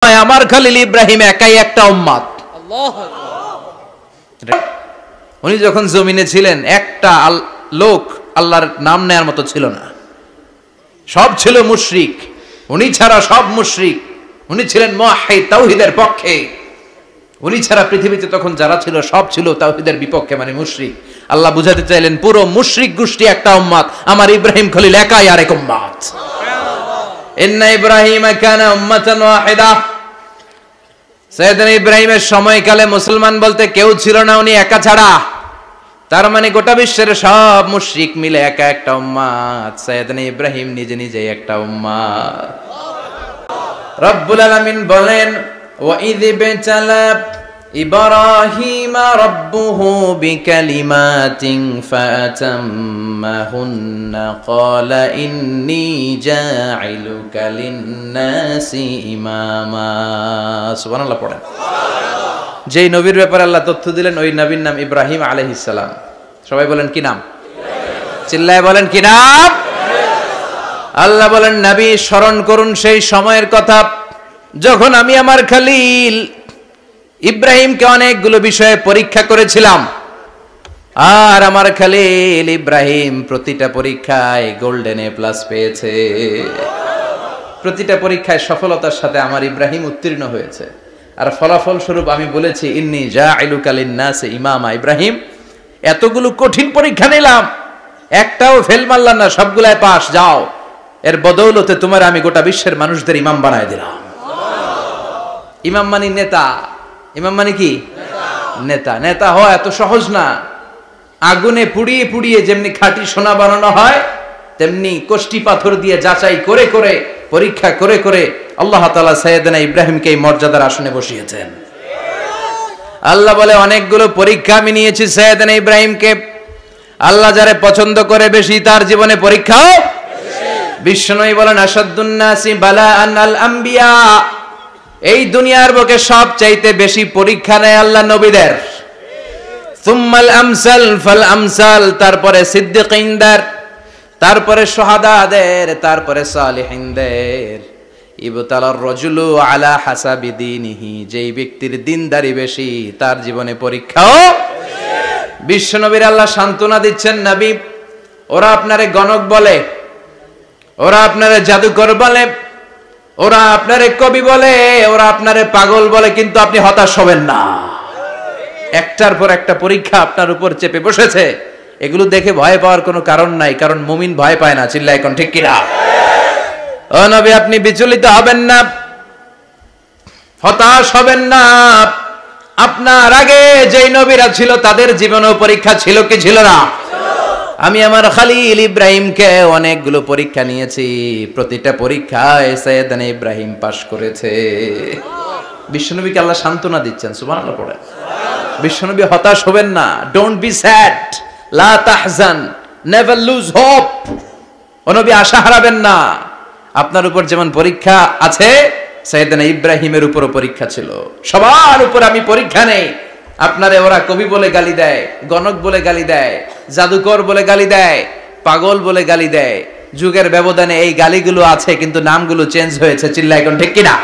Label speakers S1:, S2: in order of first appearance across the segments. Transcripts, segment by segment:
S1: আমার খলিল ইব্রাহিম একাই একটা উম্মত। উনি যখন জমিনে ছিলেন একটা লোক আল্লাহর নাম নেয়ার মতো ছিল না, সব ছিল মুশরিক। উনি ছাড়া সব মুশরিক। উনি ছিলেন মুওয়াহহিদ, তাওহীদের পক্ষে। উনি ছাড়া পৃথিবীতে তখন যারা ছিল সব ছিল তাওহীদের বিপক্ষে, মানে মুশরিক। আল্লাহ বুঝাতে চাইলেন পুরো মুশরিক গোষ্ঠী একটা উম্মত, আমার ইব্রাহিম খলিল একাই আরেক উম্মত। ইন্না ইব্রাহিমা কানা উম্মাতান ওয়াহিদা। সাইয়েদনা ইব্রাহিমের সময়কালে মুসলমান বলতে কেউ ছিল না, উনি একা ছাড়া। তার মানে গোটা বিশ্বের সব মুশরিক মিলে একা একটা উম্মত। সাইয়েদনা ইব্রাহিম নিজে নিজেই একটা উম্মত। রব্বুল আলামিন বলেন, ওয়া ইয বিতালা ইব্রাহিমা রাব্বুহু বিকালিমাতিন ফাতাম্মাহুন্না ক্বালা ইন্নী জাইলুকা লিন-নাসি ইমামা। সুবহানাল্লাহ পড়েন। যেই নবীর ব্যাপারে আল্লাহ তথ্য দিলেন ওই নবীর নাম ইব্রাহিম আলাইহিস সালাম। সবাই বলেন কি নাম? চিল্লায় বলেন কি নাম? আল্লাহ বলেন, নবী স্মরণ করুন সেই সময়ের কথা যখন আমি আমার খলিল ইব্রাহিমকে অনেকগুলো বিষয়ে পরীক্ষা করেছিলাম। আর আমার খলিল ইব্রাহিম প্রতিটা পরীক্ষায় গোল্ডেন এ প্লাস পেয়েছে। প্রতিটা পরীক্ষায় সফলতার সাথে আমার ইব্রাহিম উত্তীর্ণ হয়েছে। আর ফলাফল স্বরূপ আমি বলেছি, ইন্নী জাইলুকা লিন-নাসি ইমামা। ইব্রাহিম, এতগুলো কঠিন পরীক্ষা নিলাম, একটাও ফেল মারলাম না, সবগুলাই পাস। যাও, এর বদৌলতে তোমার আমি গোটা বিশ্বের মানুষদের ইমাম বানায় দিলাম। ইমাম মানে নেতা। ইমাম মানে কি? নেতা। নেতা হওয়া এত সহজ না। আগুনে পুড়িয়ে পুড়িয়ে যেমনি খাঁটি সোনা বানানো হয়, তেমনি কষ্টি পাথর দিয়ে যাচাই করে করে পরীক্ষা করে করে আল্লাহ তাআলা সাইয়েদনা ইব্রাহিমকে এই মর্যাদার আসনে বসিয়েছেন। আল্লাহ বলে, অনেকগুলো পরীক্ষা আমি নিয়েছি সাইয়েদনা ইব্রাহিমকে। আল্লাহ যারে পছন্দ করে বেশি তার জীবনে পরীক্ষাও বিশ্বনবী বলেন, আশাদ্দুন নাসি বালাআন আল আম্বিয়া। এই দুনিয়ার বুকে সবচাইতে বেশি পরীক্ষা নেয় আল্লাহ নবীদের। সুম্মাল আমসাল ফাল আমসাল, তারপরে সিদ্দিকিনদের, তারপরে শুহাদাদের, তারপরে সালিহিনদের। ইবতালার রাজুলু আলা হাসাবি দীনিহি, যেই ব্যক্তির দিনদারি বেশি তার জীবনে পরীক্ষাও বেশি। বিশ্বনবীর আল্লাহ সান্ত্বনা দিচ্ছেন, নবী ওরা আপনারে গণক বলে, ওরা আপনারে জাদুকর বলে, ওরা আপনারে কবি বলে, ওরা আপনারে পাগল বলে, কিন্তু আপনি হতাশ হবেন না। একটার পর একটা পরীক্ষা আপনার উপর চেপে বসেছে। এগুলো দেখে ভয় পাওয়ার কোনো কারণ নাই, কারণ মুমিন ভয় পায় না। চিল্লায় এখন ঠিক কিনা? ও নবী, আপনি বিচলিত হবেন না, হতাশ হবেন না। আপনার আগে যেই নবীরা ছিল তাদের জীবনেও পরীক্ষা ছিল কি ছিল না? আমি আমার খলিল ইব্রাহিমকে অনেকগুলো পরীক্ষা নিয়েছি, প্রতিটা পরীক্ষায় সাইয়েদনা ইব্রাহিম পাশ করেছে। বিশ্বনবীকে আল্লাহ সান্ত্বনা দিচ্ছেন। সুবহানাল্লাহ পড়ে। বিশ্বনবী হতাশ হবেন না। ডোন্ট বি স্যাড, লা তাহজান, নেভার লুজ হোপ। ও নবী, আশা হারাবেন না। আপনার উপর যেমন পরীক্ষা আছে, সাইয়েদনা ইব্রাহিমের উপরও পরীক্ষা ছিল। সবার উপর আমি পরীক্ষা নেই। আপনারে ওরা কবি বলে গালি দেয়, গণক বলে গালি দেয়, জাদুকর বলে গালি দেয়, পাগল বলে গালি দেয়। যুগের ব্যবধানে এই গালিগুলো আছে, কিন্তু নামগুলো চেঞ্জ হয়েছে। চিল্লায় এখন ঠিক কিনা?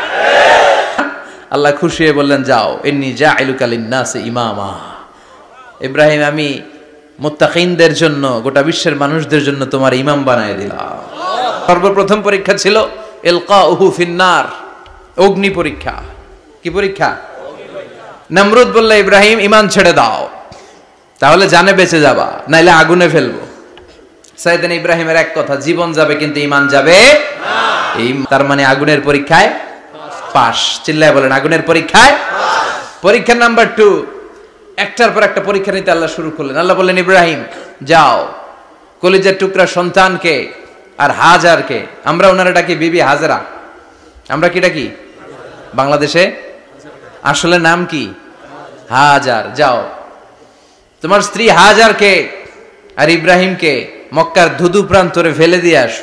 S1: আল্লাহ খুশি হয়ে বললেন, যাও, ইন্নী জাইলুকা লিন-নাসি ইমামা। ইব্রাহিম, আমি মুত্তাকিনদের জন্য, গোটা বিশ্বের মানুষদের জন্য তোমার ইমাম বানায় দিলাম। সর্বপ্রথম পরীক্ষা ছিল ইলকাউহু ফিন-নার, অগ্নি পরীক্ষা। কি পরীক্ষা? নমরুদ বলল, ইব্রাহিম ঈমান ছেড়ে দাও, তাহলে জানে বেঁচে যাবা, নাইলে আগুনে ফেলবো। সাইয়েদনা ইব্রাহিমের এক কথা, জীবন যাবে কিন্তু ঈমান যাবে না। তার মানে আগুনের পরীক্ষায় পাস। চিল্লায় বলেন, আগুনের পরীক্ষায় পাস। পরীক্ষা নাম্বার 2, একটার পর একটা পরীক্ষা নিতে আল্লাহ শুরু করলেন। আল্লাহ বললেন, ইব্রাহিম যাও, কলিজার টুকরা সন্তানকে আর হাজারকে, আমরা ওনারা ডাকি বিবি হাজরা, আমরা কি ডাকি বাংলাদেশে? আসলে নাম কি? হাজার। যাও, তোমার স্ত্রী হাজারকে আর ইব্রাহিমকে মক্কার ধুধু প্রান্তরে ফেলে দিয়ে আস।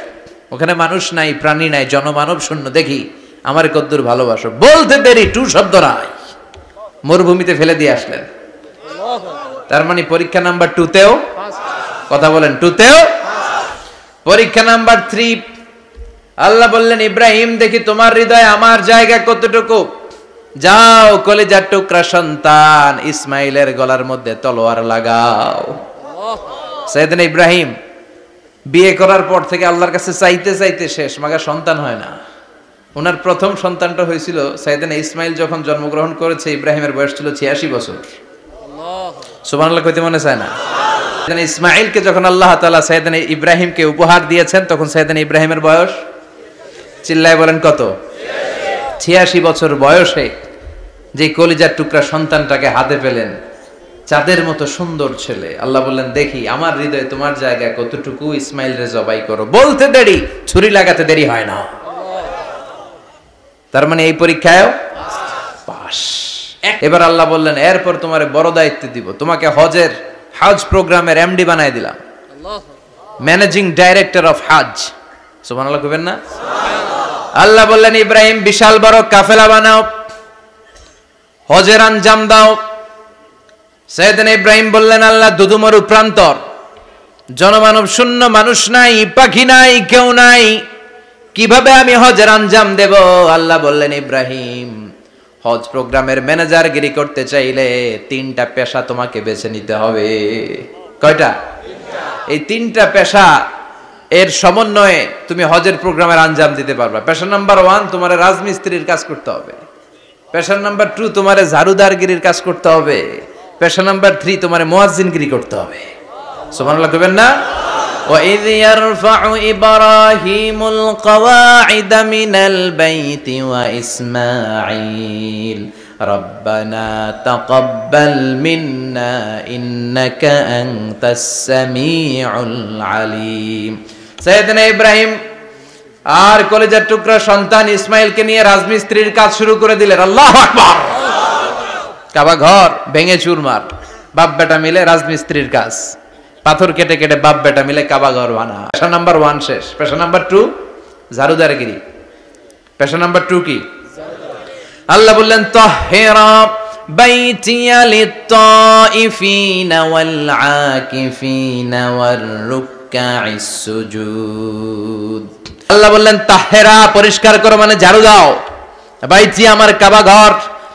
S1: ওখানে মানুষ নাই, প্রাণী নাই, জনমানব শূন্য। দেখি আমার কদ্দুর ভালোবাসো। বলতে দেরি, টু শব্দ নাই, মরুভূমিতে ফেলে দিয়ে আসলেন। তার মানে পরীক্ষা নাম্বার 2 কথা বলেন, 2 পরীক্ষা নাম্বার 3, আল্লাহ বললেন, ইব্রাহিম দেখি তোমার হৃদয়ে আমার জায়গা কতটুকু, যাও কলিজার টুকরা সন্তান ইসমাইলের গলার মধ্যে তলোয়ার লাগাও। সাইয়েদনা ইব্রাহিম বিয়ে করার পর থেকে আল্লাহর কাছে চাইতে চাইতে শেষ, মাগা সন্তান হয় না। ওনার প্রথম সন্তানটা হয়েছিল সাইয়েদনা ইসমাইল যখন জন্মগ্রহণ করেছে, ইব্রাহিমের বয়স ছিল 86 বছর। সুবহানাল্লাহ কইতে মনে চায় না? ইসমাইলকে যখন আল্লাহ তাআলা সাইয়েদনা ইব্রাহিমকে উপহার দিয়েছেন, তখন সাইয়েদনা ইব্রাহিমের বয়স, চিল্লায় বলেন কত? 86 বছর বয়সে যে কলিজার টুকরা সন্তানটাকে হাতে পেলেন, চাঁদের মতো সুন্দর ছেলে। আল্লাহ বললেন, দেখি আমার হৃদয়ে তোমার জায়গা কতটুকু, ইসমাইল রে জবাই করো। বলতে দেরি, ছুরি লাগাতে দেরি হয় না। তার মানে এই পরীক্ষায় পাস। এবার আল্লাহ বললেন, এরপর তোমারে বড় দায়িত্ব দিব, তোমাকে হজ প্রোগ্রামের এমডি বানাই দিলাম, ম্যানেজিং ডাইরেক্টর অফ হজ। সুবহানাল্লাহ কইবেন না? আল্লাহ বললেন, ইব্রাহিম বিশাল বড় কাফেলা বানাও, হজের আঞ্জাম দাও। সাইয়েদনা ইব্রাহিম বললেন, আল্লাহ দুদুমরু প্রান্তর, জনমানব শূন্য, মানুষ নাই, পাখি নাই, কেউ নাই, কিভাবে আমি হজের আঞ্জাম দেব? আল্লাহ বললেন, ইব্রাহিম হজ প্রোগ্রামের ম্যানেজারগিরি করতে চাইলে 3টা পেশা তোমাকে বেছে নিতে হবে। কয়টা? এই 3টা পেশা এর সমন্বয়ে তুমি হজের প্রোগ্রামের আঞ্জাম দিতে পারবে। পেশা নাম্বার 1, তোমার রাজমিস্ত্রির কাজ করতে হবে। পেশা নাম্বার 2, তোমার ঝাড়ুদারগিরির কাজ করতে হবে। পেশা নাম্বার 3, তোমার মুয়াজ্জিনগিরি করতে হবে। সুবহানাল্লাহ কইবেন না? وَإِذْ يَرْفَعُ إِبْرَاهِيمُ الْقَوَاعِدَ مِنَ الْبَيْتِ وَإِسْمَاعِيلُ رَبَّنَا تَقَبَّلْ مِنَّا إِنَّكَ أَنْتَ السَّمِيعُ الْعَلِيمُ। সাইয়েদনা ইব্রাহিম আর কলিজার টুকরা সন্তান ইসমাইলকে নিয়ে রাজমিস্ত্রির কাজ শুরু করে দিলেন। আল্লাহু আকবার! কাবা ঘর ভেঙে চুরমার, বাপ বেটা মিলে রাজমিস্ত্রির কাজ, পাথর কেটে কেটে বাপ বেটা মিলে কাবা ঘর বানা। পেশা নাম্বার 1 শেষ। পেশা নাম্বার 2 ঝাড়ুদারগিরি। পেশা নাম্বার 2 কি? আল্লাহ বললেন, তাহহিরা বাইতিয়া লিত-তাইফিনা ওয়াল আকিফিনা ওয়ার রুকআইস সুজুদ। আল্লাহ বললেন, তাহহিরা পরিষ্কার করো, মানে ঝাড়ু দাও। বাইতি আমার কাবা ঘর,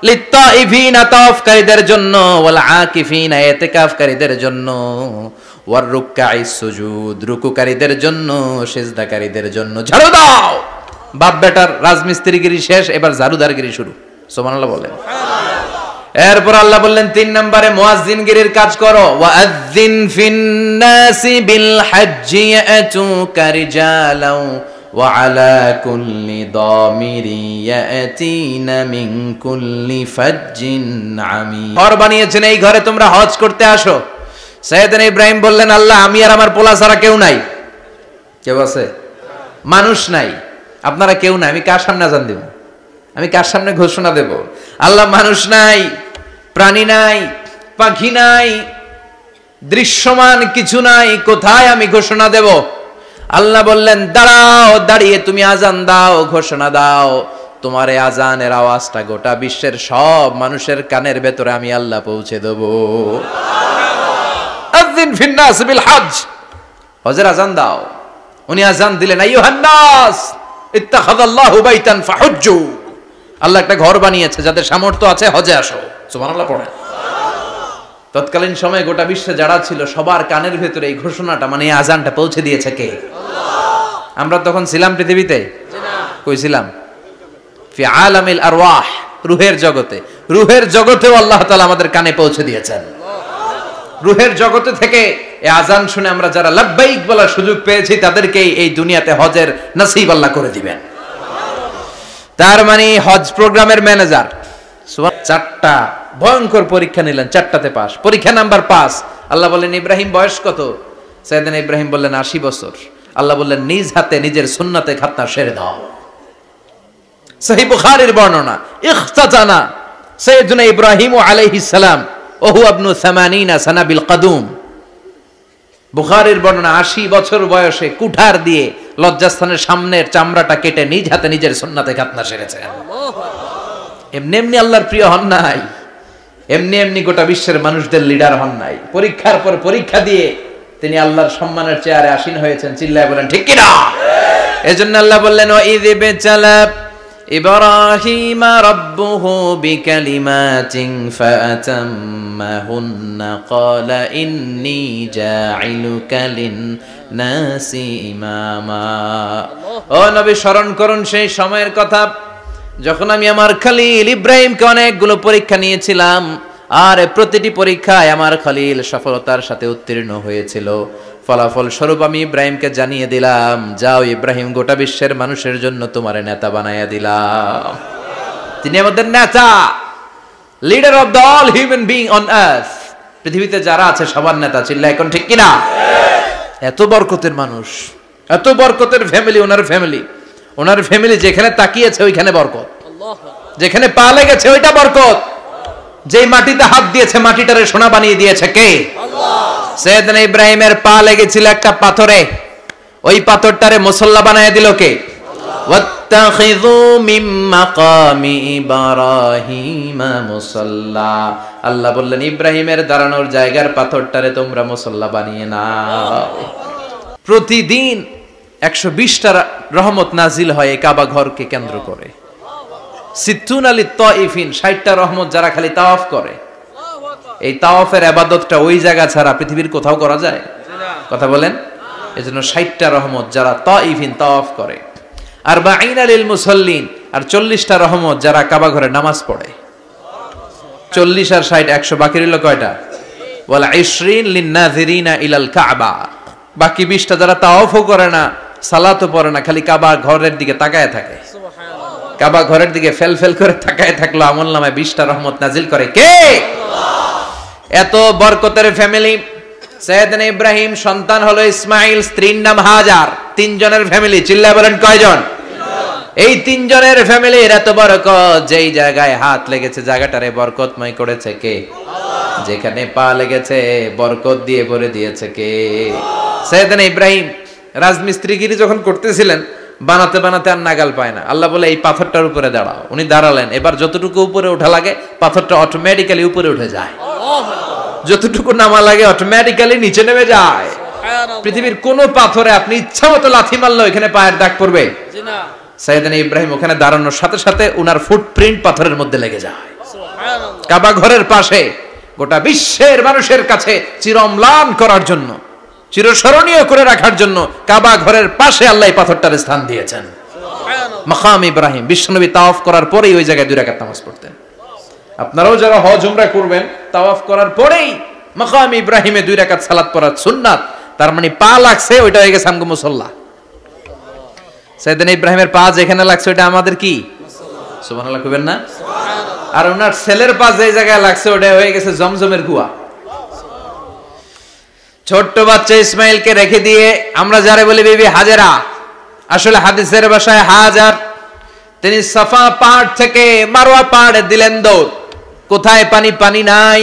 S1: লিত-তাইফিনা তাওয়াফকারীদের জন্য, ওয়াল আকিফিনা ইতিকাফকারীদের জন্য, ওয়ার রুকআইস সুজুদ রুকুকারীদের জন্য, সিজদাকারীদের জন্য। ঝাড়ু দাও। বাপ বেটার রাজমিস্ত্রিগিরি শেষ, এবার ঝাড়ুদারগিরি শুরু। সুবহানাল্লাহ বলেন। এরপর আল্লাহ বললেন, 3 নম্বরে মুয়াজ্জিনগিরির কাজ করো। ওয়াআযযিন ফিন-নাসি বিল হাজ্জি ইয়াতুকা রিজালাও ওয়া আলা কুল্লি দামিরি ইয়াতিনা মিন কুল্লি ফাজ্জিন আমিক। ঘর বানিয়েছেন, এই ঘরে তোমরা হজ করতে আসো। সাইয়েদনা ইব্রাহিম বললেন, আল্লাহ আমি আর আমার পোলা ছাড়া কেউ নাই। কেউ আছে? মানুষ নাই, আপনারা কেউ নাই, আমি কার সামনে আযান দেব? আমি কার সামনে ঘোষণা দেব? আল্লাহ মানুষ নাই, প্রাণী নাই, পাখি নাই, দৃশ্যমান কিছু নাই, কোথায় আমি ঘোষণা দেব? আল্লাহ বললেন, দাঁড়াও, দাঁড়িয়ে তুমি আযান দাও, ঘোষণা দাও। তোমার এই আযানের আওয়াজটা গোটা বিশ্বের সব মানুষের কানের ভেতরে আমি আল্লাহ পৌঁছে দেব। আযিন ফিন-নাস বিল হজ, হজের আযান দাও। উনি আযান দিলেন, আইয়ুহান নাস ইত্তাখাযাল্লাহু বাইতান ফাহুজ্জু। আল্লাহ একটা ঘর বানিয়েছে, যাদের সামর্থ্য আছে হজে আসো। সুবহানাল্লাহ পড়েন। তৎকালীন সময়ে গোটা বিশ্বে যারা ছিল সবার কানের ভেতরে এই ঘোষণাটা, মানে এই আযানটা পৌঁছে দিয়েছে কে? আল্লাহ। আমরা তখন ছিলাম পৃথিবীতে? না। কই ছিলাম? ফি আলামিল আরওয়াহ, রূহের জগতে। রূহের জগতেও আল্লাহ তাআলা আমাদের কানে পৌঁছে দিয়েছেন। রূহের জগতে থেকে এই আযান শুনে আমরা যারা লাব্বাইক বলার সুযোগ পেয়েছি, তাদেরকে এই দুনিয়াতে হজের নসিব আল্লাহ করে দিবেন। তার মানে হজ প্রোগ্রামের ম্যানেজার 4টা ভয়ঙ্কর পরীক্ষা নিলেন, 4টাতে পাস। পরীক্ষা নাম্বার 5। আল্লাহ বললেন, ইব্রাহিম বয়স কত? সাইয়েদনা ইব্রাহিম বললেন 80 বছর। আল্লাহ বললেন, নিজ হাতে নিজের সুন্নাতে খাতনা সেরে দাও। সহিহ বুখারীর বর্ণনা, ইখতাতানা সাইয়েদনা ইব্রাহিম আলাইহিস সালাম ওহু ইবনু 80 সানা বিল কদুম। বুখারীর বর্ণনা, 80 বছর বয়সে কুঠার দিয়ে লজ্জাস্থানের সামনের চামড়াটা কেটে নিজ হাতে নিজের সুন্নাতে খাতনা সেরেছেন। এমনি এমনি আল্লাহর প্রিয় হন নাই, এমনি এমনি গোটা বিশ্বের মানুষদের লিডার হন নাই। পরীক্ষার পর পরীক্ষা দিয়ে তিনি আল্লাহর সম্মানের চেয়ারে আসীন হয়েছেন। চিল্লায় বলেন ঠিক কিনা? এজন্য আল্লাহ বললেন ওয়াইয বিতালা ইব্রাহিমা রাব্বুহু বিকালিমাতিন ফাআতাম্মাহুন্না ক্বালা ইন্নী জাঈলুকা লিন-নাসি ইমামা। ও নবী, স্মরণ করুন সেই সময়ের কথা যখন আমি আমার খলিল ইব্রাহিমকে অনেকগুলো পরীক্ষা নিয়েছিলাম, আর প্রতিটি পরীক্ষায় আমার খলিল সফলতার সাথে উত্তীর্ণ হয়েছিল। ফলাফল স্বরূপ আমি ইব্রাহিমকে জানিয়ে দিলাম, যাও ইব্রাহিম, গোটা বিশ্বের মানুষের জন্য তোমার নেতা বানাইয়া দিলাম। তিনি আমাদের নেতা, leader of the all human being on earth. পৃথিবীতে যারা আছে সবার নেতা। চিল্লা এখন ঠিক কিনা? এত বরকতের মানুষ, এত বরকতের ফ্যামিলি, ওনার ফ্যামিলি যেখানে তাকিয়েছে ওইখানে বরকত, যেখানে পা লেগেছে ওইটা বরকত। যেই মাটিতে হাত দিয়েছে মাটিটারে সোনা বানিয়ে দিয়েছে কে? আল্লাহ। সাইয়েদনা ইব্রাহিমের পা লেগেছিল একটা পাথরে, ওই পাথরটারে মুসল্লা বানিয়ে দিল কে? আল্লাহ। ওয়াত্তাখিযু মিন মাকামি ইব্রাহিমা মুসাল্লা। আল্লাহ বললেন ইব্রাহিমের দাঁড়ানোর জায়গার পাথরটারে তোমরা মুসল্লা বানিয়ে নাও। প্রতিদিন 120টা রহমত নাজিল হয় এই কাবা ঘরকে কেন্দ্র করে। সিত্তুন আলী তাইফিন, 60টা রহমত যারা খালি তাওয়াফ করে। এই তাওয়াফের ইবাদতটা ওই জায়গা ছাড়া পৃথিবীর কোথাও করা যায়? কথা বলেন। এজন্য 60টা রহমত যারা তাইফিন তাওয়াফ করে, আর বাঈনা লিল মুসাল্লিন, আর 40টা রহমত যারা কাবা ঘরে নামাজ পড়ে। 40 আর 60 100, বাকি রইল কয়টা? ওয়াল 20 লিন নাযিরিনা ইলাল কাবা। বাকি 20টা যারা তাওয়াফও করে না, সালাতও পড়ে না, খালি কাবা ঘরের দিকে তাকায় থাকে। কাবা ঘরের দিকে ফেল ফেল করে তাকায় থাকলো, আমলনামায় 20টা রহমত নাজিল করে কে? আল্লাহ। এত বরকতের ফ্যামিলি। সাইয়েদনা ইব্রাহিম সন্তান হলো ইসমাইল, স্ত্রীর নাম হাজার। 3 জনের ফ্যামিলি। চিল্লায় বলেন কয়জন? এই 3 জনের ফ্যামিলির এত বরকত, যেই জায়গায় হাত লেগেছে জায়গাটারে বরকতময় করেছে কে? আল্লাহ। যেখানে পা লেগেছে বরকত দিয়ে ভরে দিয়েছে কে? সাইয়েদনা ইব্রাহিম রাজমিস্ত্রিগিরি যখন করতেছিলেন, বানাতে বানাতে আর নাগাল পায় না। আল্লাহ বলে এই পাথরটার উপরে দাঁড়াও। উনি দাঁড়ালেন। এবার যতটুকু উপরে ওঠা লাগে পাথরটা অটোমেটিক্যালি উপরে উঠে যায়, যতটুকু নামা লাগে অটোমেটিক্যালি নিচে নেমে যায়। পৃথিবীর কোন পাথরে আপনি ইচ্ছা মতো লাথি মারলে এখানে পায়ের দাগ পড়বে? সাইয়েদনা ইব্রাহিম ওখানে দাঁড়ানোর সাথে সাথে উনার ফুটপ্রিন্ট পাথরের মধ্যে লেগে যায়। কাবা ঘরের পাশে গোটা বিশ্বের মানুষের কাছে চিরম্লান করার জন্য, চিরস্মরণীয় করে রাখার জন্য কাবা ঘরের পাশে আল্লাহ এই পাথরটার স্থান দিয়েছেন। মাকাম ইব্রাহিম। বিশ্বনবী তাওয়াফ করার পরেই ওই জায়গায় 2 রাকাত নামাজ পড়তেন। আপনারাও যারা হজ উমরা করবেন, তাওয়াফ করার পরেই মাকাম ইব্রাহিমে 2 রাকাত সালাত পড়া সুন্নাত। তার মানে পা লাগছে, ওইটা হয়ে গেছে আমগো মুসল্লা। সাইয়েদনা ইব্রাহিমের পা যেখানে লাগছে ওইটা আমাদের কি? সুবহানাল্লাহ কইবেন না? আর ওনার ছেলের পা যে জায়গায় লাগছে ওটা হয়ে গেছে জমজমের কুয়া। ছোট্ট বাচ্চা ইসমাইলকে রেখে দিয়ে আমরা যারা বলি বিবি হাজেরা, আসলে হাদিসের ভাষায় হাজার, তিনি সাফা পাহাড় থেকে মারওয়া পাহাড়ে দিলেন দৌড়। কোথায় পানি? পানি নাই।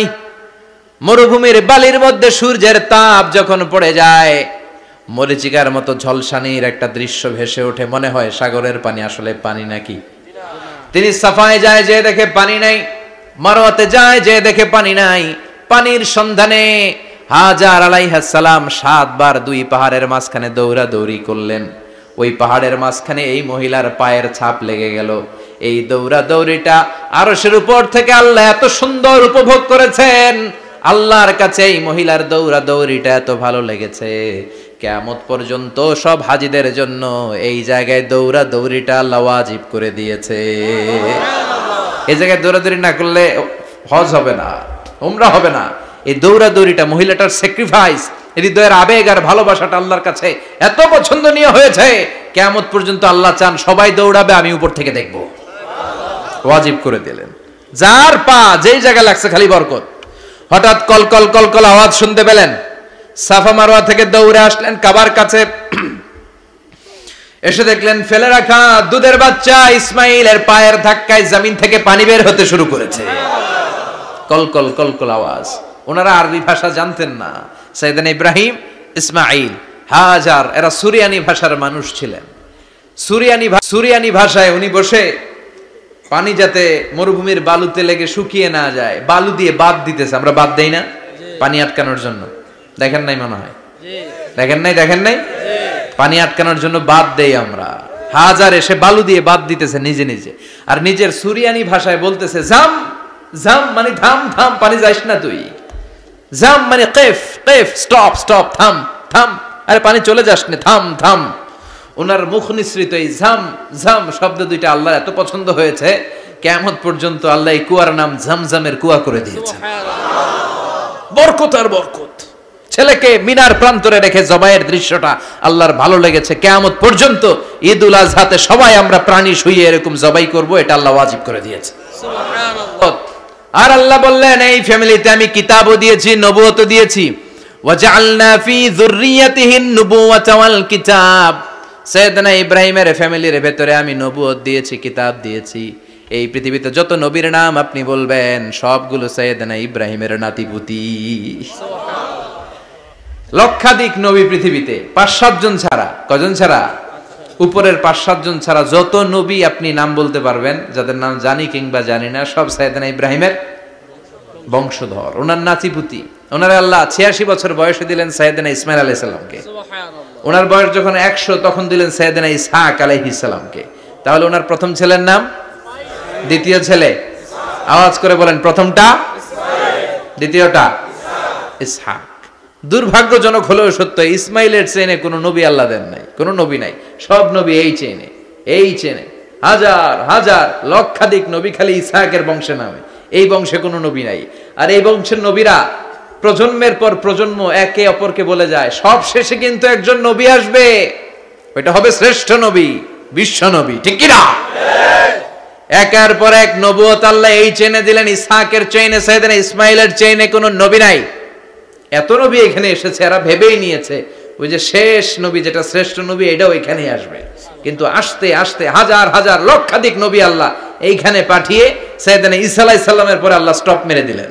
S1: মরুভূমির বালির মধ্যে সূর্যের তাপ যখন পড়ে যায়, মরিচিকার মতো ঝলসানির একটা দৃশ্য ভেসে ওঠে, মনে হয় সাগরের পানি, আসলে পানি নাকি। তিনি সাফায় যায়, যে দেখে পানি নাই। মারওয়াতে যায়, যে দেখে পানি নাই। পানির সন্ধানে হাজার আলাইহিস সালাম 7 বার 2 পাহাড়ের মাঝখানে দৌড়াদৌড়ি করলেন। ওই পাহাড়ের মাঝখানে এই মহিলার পায়ের ছাপ লেগে গেল। এই দৌড়াদৌড়িটা আরশের উপর থেকে আল্লাহ এত সুন্দর উপভোগ করেছেন। আল্লাহর কাছে এই মহিলার দৌড়াদৌড়িটা এত ভালো লেগেছে, কিয়ামত পর্যন্ত সব হাজীদের জন্য এই জায়গায় দৌড়াদৌড়িটা আল্লাহ ওয়াজিব করে দিয়েছে। এই জায়গায় দৌড়াদৌড়ি না করলে হজ হবে না, উমরা হবে না। এই দৌড়াদৌড়িটা, মহিলাটার স্যাক্রিফাইস, হৃদয়ের আবেগ আর ভালোবাসাটা আল্লাহর কাছে এত পছন্দনীয় হয়েছে, কিয়ামত পর্যন্ত আল্লাহ চান সবাই দৌড়াবে, আমি উপর থেকে দেখব। ওয়াজিব করে দিলেন। যার পা যেই জায়গায় লাগছে খালি বরকত। হঠাৎ কলকল কলকল আওয়াজ শুনতে পেলেন। সাফা মারওয়া থেকে দৌড়ে আসলেন কাবার কাছে। এসে দেখলেন ফেলে রাখা দুধের বাচ্চা ইসমাইলের পায়ের ধাক্কায় জমিন থেকে পানি বের হতে শুরু করেছে। কলকল কলকল আওয়াজ। ওনারা আরবি ভাষা জানতেন না। সাইয়েদনা ইব্রাহিম, ইসমাইল, হাজার, এরা সুরিয়ানি ভাষার মানুষ ছিলেন। সুরিয়ানি ভাষায় উনি বসে পানি যাতে মরুভূমির বালুতে লেগে শুকিয়ে না যায়, বালু দিয়ে বাদ দিতেছে। আমরা বাদ দেই না পানি আটকানোর জন্য? দেখেন নাই মনে হয়? দেখেন নাই? পানি আটকানোর জন্য বাদ দেই আমরা। হাজার এসে বালু দিয়ে বাদ দিতেছে নিজে নিজে, আর নিজের সুরিয়ানি ভাষায় বলতেছে জাম জাম মানে থাম থাম, পানি যাইস না তুই। জাম মানে কেফ কেফ, স্টপ স্টপ, থাম থাম, আরে পানি চলে যাস না, থাম থাম। ওনার মুখ নিঃসৃত এই ঝাম ঝাম শব্দ দুইটা আল্লাহর এত পছন্দ হয়েছে, কিয়ামত পর্যন্ত আল্লাহ এই কুয়ার নাম ঝমঝমের কুয়া করে দিয়েছেন। বরকত আর বরকত। ছেলেকে মিনার প্রান্তরে রেখে জবাইয়ের দৃশ্যটা আল্লাহর ভালো লেগেছে। কিয়ামত পর্যন্ত ঈদুল আজহাতে সবাই আমরা প্রাণী শুইয়ে এরকম জবাই করব, এটা আল্লাহ ওয়াজিব করে দিয়েছে। সুবহানাল্লাহ। আর আল্লাহ বললেন এই ফ্যামিলিতে আমি কিতাবও দিয়েছি, নবুয়তও দিয়েছি। ওয়াজআলনা ফি যুররিয়াতিহিন নুবুওয়াতা ওয়াল কিতাব। সাইয়েদনা ইব্রাহিমের ফ্যামিলির ভেতরে আমি নবুয়ত দিয়েছি, কিতাব দিয়েছি। এই পৃথিবীতে যত নবীর নাম আপনি বলবেন সবগুলো সাইয়েদনা ইব্রাহিমের নাতিপুতি। লক্ষাধিক নবী পৃথিবীতে, 5-7 জন ছাড়া। কজন ছাড়া? উপরের 5-7 জন ছাড়া যত নবী আপনি নাম বলতে পারবেন, যাদের নাম জানি কিংবা জানি না, সব সাইয়েদনা ইব্রাহিমের বংশধর, ওনার নাতিপুতি। ওনার আল্লাহ 86 বছর বয়সে দিলেন সাইয়েদনা ইসমাইল আলাইহিস সালামকে। ওনার বয়স যখন 100 তখন দিলেন সাইয়েদনা ইসহাক আলাইহিস সালামকে। তাহলে ওনার প্রথম ছেলের নাম, দ্বিতীয় ছেলে আওয়াজ করে বলেন, প্রথমটা দ্বিতীয়টা ইসহাক। দুর্ভাগ্যজনক হলেও সত্য, ইসমাইলের চেনে কোনো নবী আল্লাহ দেন নাই, কোনো নবী নাই। সব নবী এই চেনে, এই চেনে। হাজার হাজার লক্ষাধিক নবী খালি ইসহাকের বংশে নামে, এই বংশে কোনো নবী নাই। আর এই বংশের নবীরা প্রজন্মের পর প্রজন্ম একে অপরকে বলে যায়, সব শেষে কিন্তু একজন নবী আসবে, ওইটা হবে শ্রেষ্ঠ নবী, বিশ্ব নবী। ঠিক কি না? একের পর এক নবুয়ত আল্লাহ এই চেনে দিলেন। ইসহাকের চেইনে, সাইয়েদনা ইসমাইলের চেইনে কোনো নবী নাই। এত নবী এখানে এসেছে, এরা ভেবেই নিয়েছে ওই যে শেষ নবী যেটা শ্রেষ্ঠ নবী এটাও এখানেই আসবে। কিন্তু আস্তে আস্তে হাজার হাজার লক্ষাধিক নবী আল্লাহ এইখানে পাঠিয়ে সাইয়েদনা ঈসা আলাইহিস সালামের পরে আল্লাহ স্টপ মেরে দিলেন।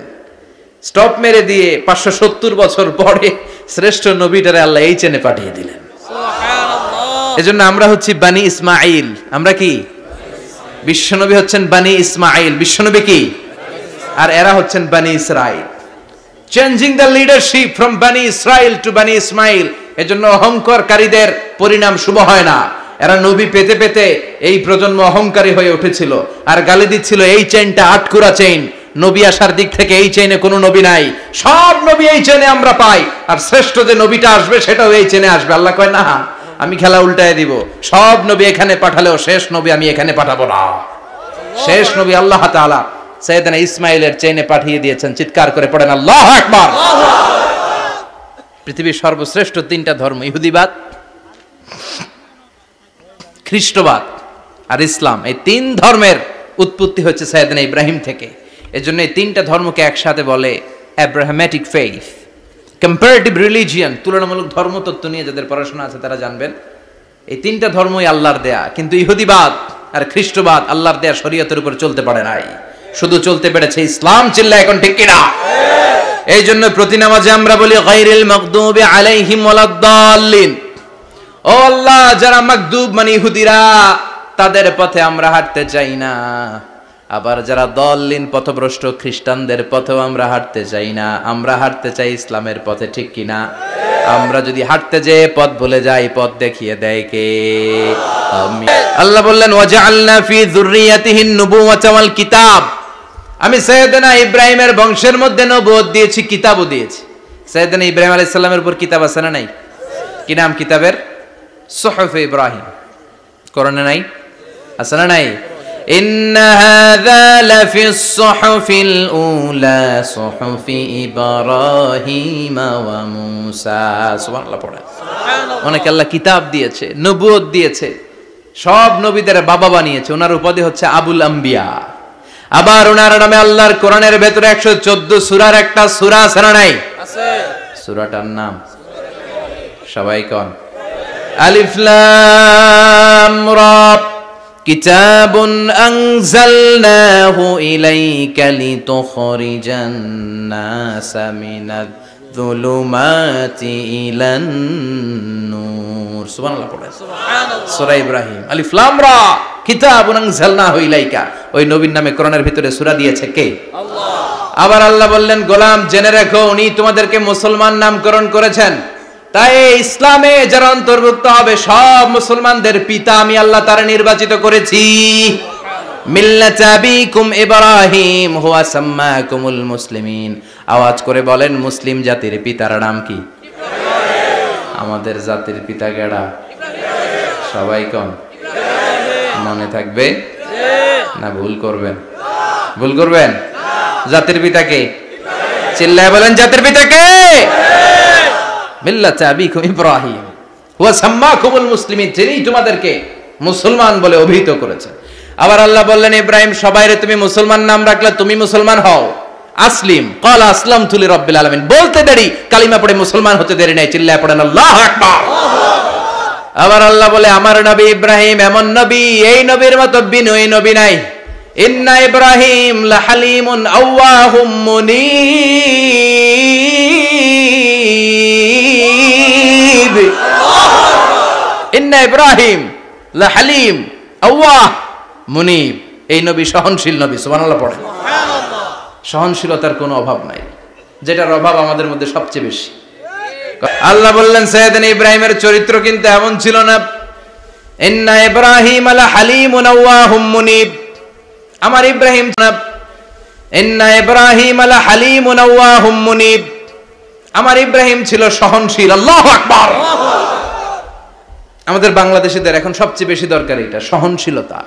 S1: স্টপ মেরে দিয়ে 570 বছর পরে শ্রেষ্ঠ নবীটারে আল্লাহ এই চেনে পাঠিয়ে দিলেন। সুবহানাল্লাহ। এজন্য আমরা হচ্ছি বানি ইসমাঈল। আমরা কি? বিশ্বনবী হচ্ছেন বানি ইসমাঈল, বিশ্বনবী কি? আর এরা হচ্ছেন বানি Israil. Changing the leadership from বানি ইসরাইল টু বানি ইসমাইল। এজন্য অহংকারকারীদের পরিণাম শুভ হয় না। এরা নবী পেতে পেতে এই প্রজন্ম অহংকারী হয়ে উঠেছিল আর গালি দিচ্ছিল এই চেইনটা আটকুরা চেইন, নবী আসার দিক থেকে এই চেইনে কোনো নবী নাই, সব নবী এই চেইনে আমরা পাই, আর শ্রেষ্ঠ যে নবীটা আসবে সেটাও এই চেইনে আসবে। আল্লাহ কয় না, আমি খেলা উল্টায় দিব, সব নবী এখানে পাঠালেও শেষ নবী আমি এখানে পাঠাবো না। শেষ নবী আল্লাহ তাআলা সাইয়েদনা ইসমাইলের চেইনে পাঠিয়ে দিয়েছেন। চিৎকার করে পড়েন আল্লাহু আকবার। পৃথিবীর সর্বশ্রেষ্ঠ 3টা ধর্ম, ইহুদিবাদ, খ্রিস্টবাদ আর ইসলাম, এই 3 ধর্মের উৎপত্তি হচ্ছে সাইয়েদনা ইব্রাহিম থেকে। এজন্য এই 3টা ধর্মকে একসাথে বলে অ্যাব্রাহামেটিক ফেইথ, কম্পারেটিভ রিলিজিয়ন। তুলনামূলক ধর্মতত্ত্ব নিয়ে যাদের পড়াশোনা আছে তারা জানবেন এই 3টা ধর্মই আল্লাহর দেয়া। কিন্তু ইহুদিবাদ আর খ্রিস্টবাদ আল্লাহর দেয়া শরীয়তের উপর চলতে পারে নাই, শুধু চলতে পেরেছে ইসলাম। চিল্লা এখন ঠিক কিনা? এই জন্য প্রতি নামাজে আমরা বলি গায়রিল মাগদুবি আলাইহিম ওয়ালাদ-দাল্লিন। ও আল্লাহ, যারা মাগদুব মানে ইহুদিরা, তাদের পথে আমরা হাঁটতে চাই না। আবার যারা দল্লিন পথভ্রষ্ট খ্রিস্টানদের পথেও আমরা হাঁটতে চাই না, আমরা হাঁটতে চাই ইসলামের পথে। ঠিক কিনা? আমরা যদি হাঁটতে যেয়ে পথ ভুলে যাই, পথ দেখিয়ে দেয় কে? আমি। আল্লাহ বললেন ওয়াজআলনা ফি যুররিয়াতিহিন নুবুওয়াতা ওয়াল কিতাব। আমি সাইয়েদনা ইব্রাহিমের বংশের মধ্যে নবুয়ত দিয়েছি, কিতাবও দিয়েছি। সাইয়েদনা ইব্রাহিম আলাইহিস সালামের উপর কিতাব আছে না নাই? কি নাম কিতাবের? সুহুফে ইব্রাহিম। কোরআনে নাই? আছে না নাই? ইন্না হাযা লাফিস সুহুফিল উলা সুহুফি ইব্রাহিম ওয়া মূসা। সুবহানাল্লাহ পড়ে। সুবহানাল্লাহ। অনেক আল্লাহ কিতাব দিয়েছে, নবুয়ত দিয়েছে, সব নবীদের বাবা বানিয়েছে। ওনার উপাধি হচ্ছে আবুল আম্বিয়া। আবার ওনার নামে আল্লাহর কোরআনের ভেতরে 114 সূরার একটা সূরা আছে না নাই? আছে। সূরাটার নাম সবাই কোন? আলিফ লাম রা। কিতাবুন আনজালনাহু ইলাইকা লিতুখরিজান নাসা মিনাজ যুলুমাতি ইলান নূর। সুবহানাল্লাহ পড়ে। সুবহানাল্লাহ। সূরা ইব্রাহিম আলিফ লাম রা কিতাবুন আনজালনাহু ইলাইকা। ওই নবীর নামে কোরআনের ভিতরে সূরা দিয়েছে কে? আল্লাহ। আবার আল্লাহ বললেন গোলাম জেনে রাখো, উনি তোমাদেরকে মুসলমান নামকরণ করেছেন। তাই ইসলামে যারা অন্তর্ভুক্ত হবে সব মুসলমানদের পিতা আমি আল্লাহ তারা নির্বাচিত করেছি। মিল্লাত আবিকুম ইব্রাহিম হুয়া সাম্মাকুমুল মুসলিমিন। আওয়াজ করে বলেন, মুসলিম জাতির পিতার নাম কি? আমাদের জাতির পিতা কেডা? সবাই কোন? মনে থাকবে না ভুল করবেন? ভুল করবেন? জাতির পিতা কে? চিল্লায় বলেন, জাতির পিতা কে? মিল্লাত আবিকুম ইব্রাহিম হুয়া সাম্মাকুমুল মুসলিমিন, যিনি তোমাদেরকে মুসলমান বলে অভিহিত করেছেন। আবার আল্লাহ বললেন, ইব্রাহিম সবাইরে তুমি মুসলমান নাম রাখলে, তুমি মুসলমান হও। আসলিম ক্বাল আসলামতু লিরাব্বিল আলামিন, বলতে দেরি, কালিমা পড়ে মুসলমান হতে দেরি নাই। চিল্লায় পড়েন আল্লাহু আকবার। আবার আল্লাহ বলে, আমার নবী ইব্রাহিম এমন নবী, এই নবীর মতো বিনয়ী নবী নাই। ইন্না ইব্রাহিম লাহালিমুন আওয়াহুম মুনীব। ইন্না ইব্রাহিম লাহালিম আওয়াহ মুনীব, এই নবী সহনশীল নবী। সুবহানাল্লাহ পড়েন। সহনশীলতার কোনো অভাব নাই, যেটার অভাব আমাদের মধ্যে সবচেয়ে বেশি। আল্লাহ বললেন, সাইয়েদনা ইব্রাহিমের চরিত্র কিন্তু এমন ছিল না। ইন্না ইব্রাহিম লাহালিমুন আওয়াহুম মুনীব, আমার ইব্রাহিম না। ইন্না ইব্রাহিম লাহালিমুন আওয়াহুম মুনীব, আমার ইব্রাহিম ছিল সহনশীল। আল্লাহু আকবার। আমাদের বাংলাদেশিদের এখন সবচেয়ে বেশি দরকার এটা, সহনশীলতা।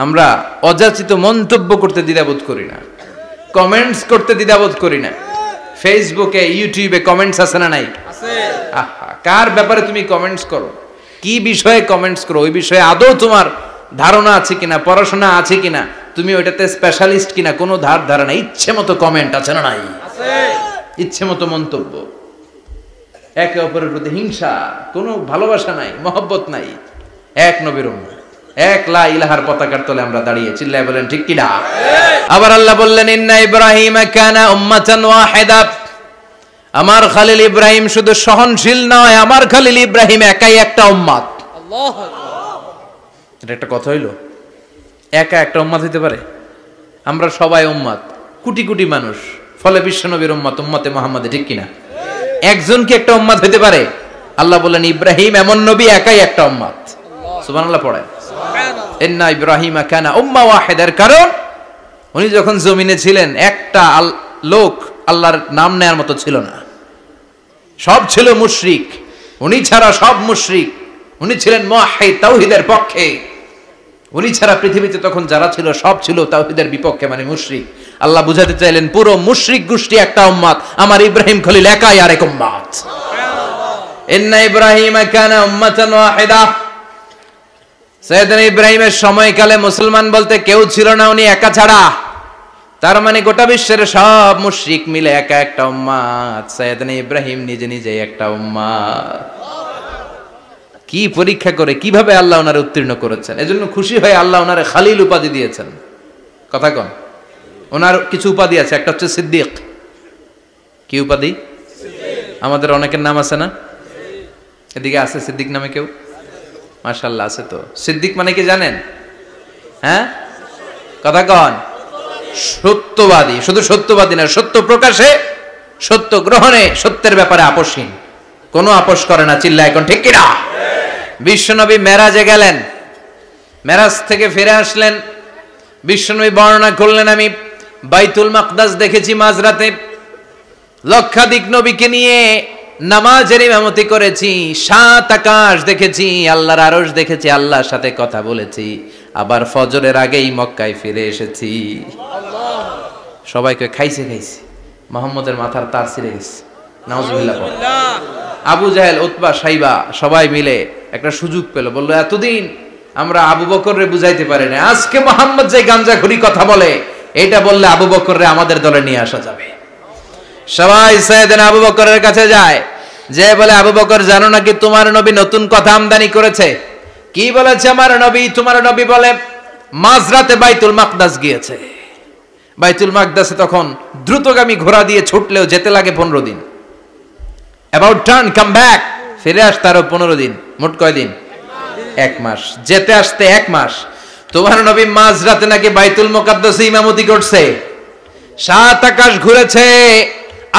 S1: আমরা অযাচিত মন্তব্য করতে দ্বিধাবোধ করি না, কমেন্টস করতে দ্বিধাবোধ করি না। ফেসবুকে ইউটিউবে কমেন্টস আছে না নাই? আহা, কার ব্যাপারে তুমি কমেন্টস করো, কি বিষয়ে কমেন্টস করো, ওই বিষয়ে আদৌ তোমার ধারণা আছে কিনা, পড়াশোনা আছে কিনা, তুমি ওইটাতে স্পেশালিস্ট কিনা, কোনো ধারণা। ইচ্ছে মতো কমেন্ট আছে না নাই? ইচ্ছে মতো মন্তব্য, একে অপরের প্রতি হিংসা, কোনো ভালোবাসা নাই, মহব্বত নাই। এক নবীর উম্মত, এক লা ইলাহার পতাকার তলে আমরা দাঁড়িয়ে, চিল্লায় বলেন ঠিক কিনা? আবার আল্লাহ বললেন, ইন্না ইব্রাহিম কানা উম্মাতান ওয়াহিদা, আমার খলিল ইব্রাহিম শুধু সহনশীল নয়, আমার খলিল ইব্রাহিম একাই একটা উম্মত। আল্লাহু আকবার। এটা একটা কথা হইল? একা একটা উম্মত হইতে পারে? আমরা সবাই উম্মত, কোটি কোটি মানুষ, ফলে বিশ্ব নবীর উম্মত, উম্মতে মুহাম্মাদে, ঠিক কিনা? একজন কি একটা উম্মত হইতে পারে? আল্লাহ বললেন, ইব্রাহিম এমন নবী, একাই একটা উম্মত। সুবহানাল্লাহ পড়েন। ইন্না ইব্রাহিম কানা উম্মা ওয়াহিদার কারণ উনি যখন জমিনে ছিলেন একটা লোক আল্লাহর নাম নেয়ার মতো ছিল না, সব ছিল মুশরিক। উনি ছাড়া সব মুশরিক। উনি ছিলেন মুওয়াহহিদ, তাওহীদের পক্ষে। উনি ছাড়া পৃথিবীতে তখন যারা ছিল সব ছিল তাওহীদের বিপক্ষে, মানে মুশরিক। আল্লাহ বুঝাতে চাইলেন, পুরো মুশরিক গোষ্ঠী একটা উম্মত, আমার ইব্রাহিম খলিল একাই আরেক উম্মত। ইন্না ইব্রাহিম কানা উম্মাতান ওয়াহিদা, সাইয়েদনা ইব্রাহিমের সময়কালে মুসলমান বলতে কেউ ছিল না, উনি একা ছাড়া। তার মানে গোটা বিশ্বের সব মুশরিক মিলে একা একটা উম্মত, সাইয়েদনা ইব্রাহিম নিজে নিজে একটা উম্মত। কি পরীক্ষা করে কিভাবে আল্লাহ ওনারে উত্তীর্ণ করেছেন, এজন্য খুশি হয়ে আল্লাহ ওনারে খালিল উপাধি দিয়েছেন। কথা কন, ওনার কিছু উপাধি আছে, একটা হচ্ছে সিদ্দিক। কি উপাধি? আমাদের অনেকের নাম আছে না? এদিকে আছে সিদ্দিক নামে কেউ? মাশাআল্লাহ আছে তো। সিদ্দিক মানে কি জানেন? হ্যাঁ, কথা কন। সত্যবাদী। শুধু সত্যবাদী না, সত্য প্রকাশে, সত্য গ্রহণে, সত্যের ব্যাপারে আপোষহীন, কোনো আপোষ করে না। চিল্লা এখন ঠিক কিনা? বিশ্বনবী মেরাজে গেলেন, মেরাজ থেকে ফিরে আসলেন। বিশ্বনবী বর্ণনা করলেন, আমি বাইতুল মাকদাস দেখেছি মাঝরাতে, লক্ষাধিক নবীকে নিয়ে নামাজের ইমামতি করেছি, 7 আকাশ দেখেছি, আল্লাহর আরশ দেখেছি, আল্লাহর সাথে কথা বলেছি, আবার ফজরের আগেই মক্কায় ফিরে এসেছি। সবাইকে খাইছে খাইছে, মুহাম্মদের মাথার তার ছিঁড়ে গেছে। নাউজুবিল্লাহ। আবু জাহেল, উতবা, সাইবা সবাই মিলে একটা সুযোগ পেল, বলল, এতদিন আমরা আবু বকররে বুঝাইতে পারি না, আজকে মুহাম্মদ যে গাঞ্জাখুরি কথা বলে, এটা বললে আবু বকররে আমাদের দলে নিয়ে আসা যাবে। সবাই সাইয়েদনা আবু বকরের কাছে যায়, যে বলে, আবু বকর জানো নাকি তোমার নবী নতুন কথা আমদানি করেছে? কি বলেছে আমার নবী? তোমার নবী বলে মাঝরাতে বাইতুল মাকদাস গিয়েছে। বাইতুল মাকদাসে তখন দ্রুতগামী ঘোড়া দিয়ে ছুটলেও যেতে লাগে 15 দিন। অ্যাবাউট টার্ন কাম ব্যাক, ফিরে আসতে আরো 15 দিন, মোট কয় দিন? 1 মাস। যেতে আসতে 1 মাস। তোমার নবী মাঝরাতে নাকি বাইতুল মুকাদ্দাসে ইমামতি করছে, 7 আকাশ ঘুরেছে,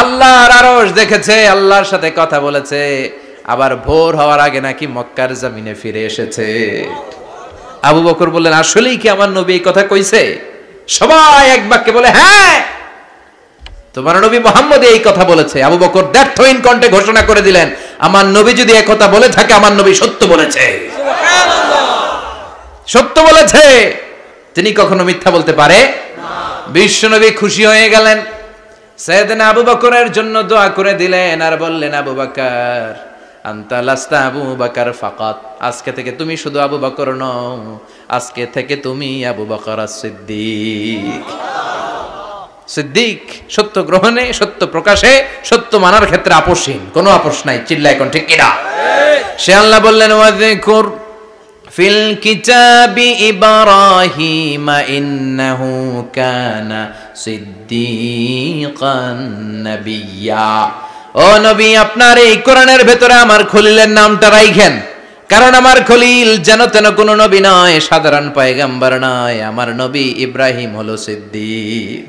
S1: আল্লাহর আরশ দেখেছে, আল্লাহর সাথে কথা বলেছে, আবার ভোর হওয়ার আগে নাকি মক্কার জমিনে ফিরে এসেছে। আবু বকর বললেন, আসলেই কি আমার নবী এই কথা কইছে? সবাই এক বাক্যে বলে, হ্যাঁ, তোমার নবী মুহাম্মদ এই কথা বলেছে। আবু বকর দ্ব্যর্থহীন কণ্ঠে ঘোষণা করে দিলেন, আমার নবী যদি এই কথা বলে থাকে, আমার নবী সত্য বলেছে। সুবহানাল্লাহ, সত্য বলেছে, তিনি কখনো মিথ্যা বলতে পারে না। বিশ্বনবী খুশি হয়ে গেলেন, সাইয়েদনা আবু বকরের জন্য দোয়া করে দিলেন আর বললেন, আবু বকর আনতা লাস্তা আবু বকর ফাকাত, আজকে থেকে তুমি শুধু আবু বকর নও, আজকে থেকে তুমি আবু বকর as-সিদ্দিক। সিদ্দিক, সত্য গ্রহণে, সত্য প্রকাশে, সত্য মানার ক্ষেত্রে আপোষহীন, কোনো আপোষ নাই। চিল্লায় কোন ঠিক কিনা? সে আল্লাহ বললেন, ওয়াযকুর ফিল কিতাবি ইব্রাহিম ইন্নাহু কানা সিদ্দিকান নাবিয়্যা। ও নবী, আপনার এই কোরআনের ভেতরে আমার খলিলের নামটা রাখেন, কারণ আমার খলিল যেন তেন কোন নবী নয়, সাধারণ পয়গম্বর নয়, আমার নবী ইব্রাহিম হলো সিদ্দিক,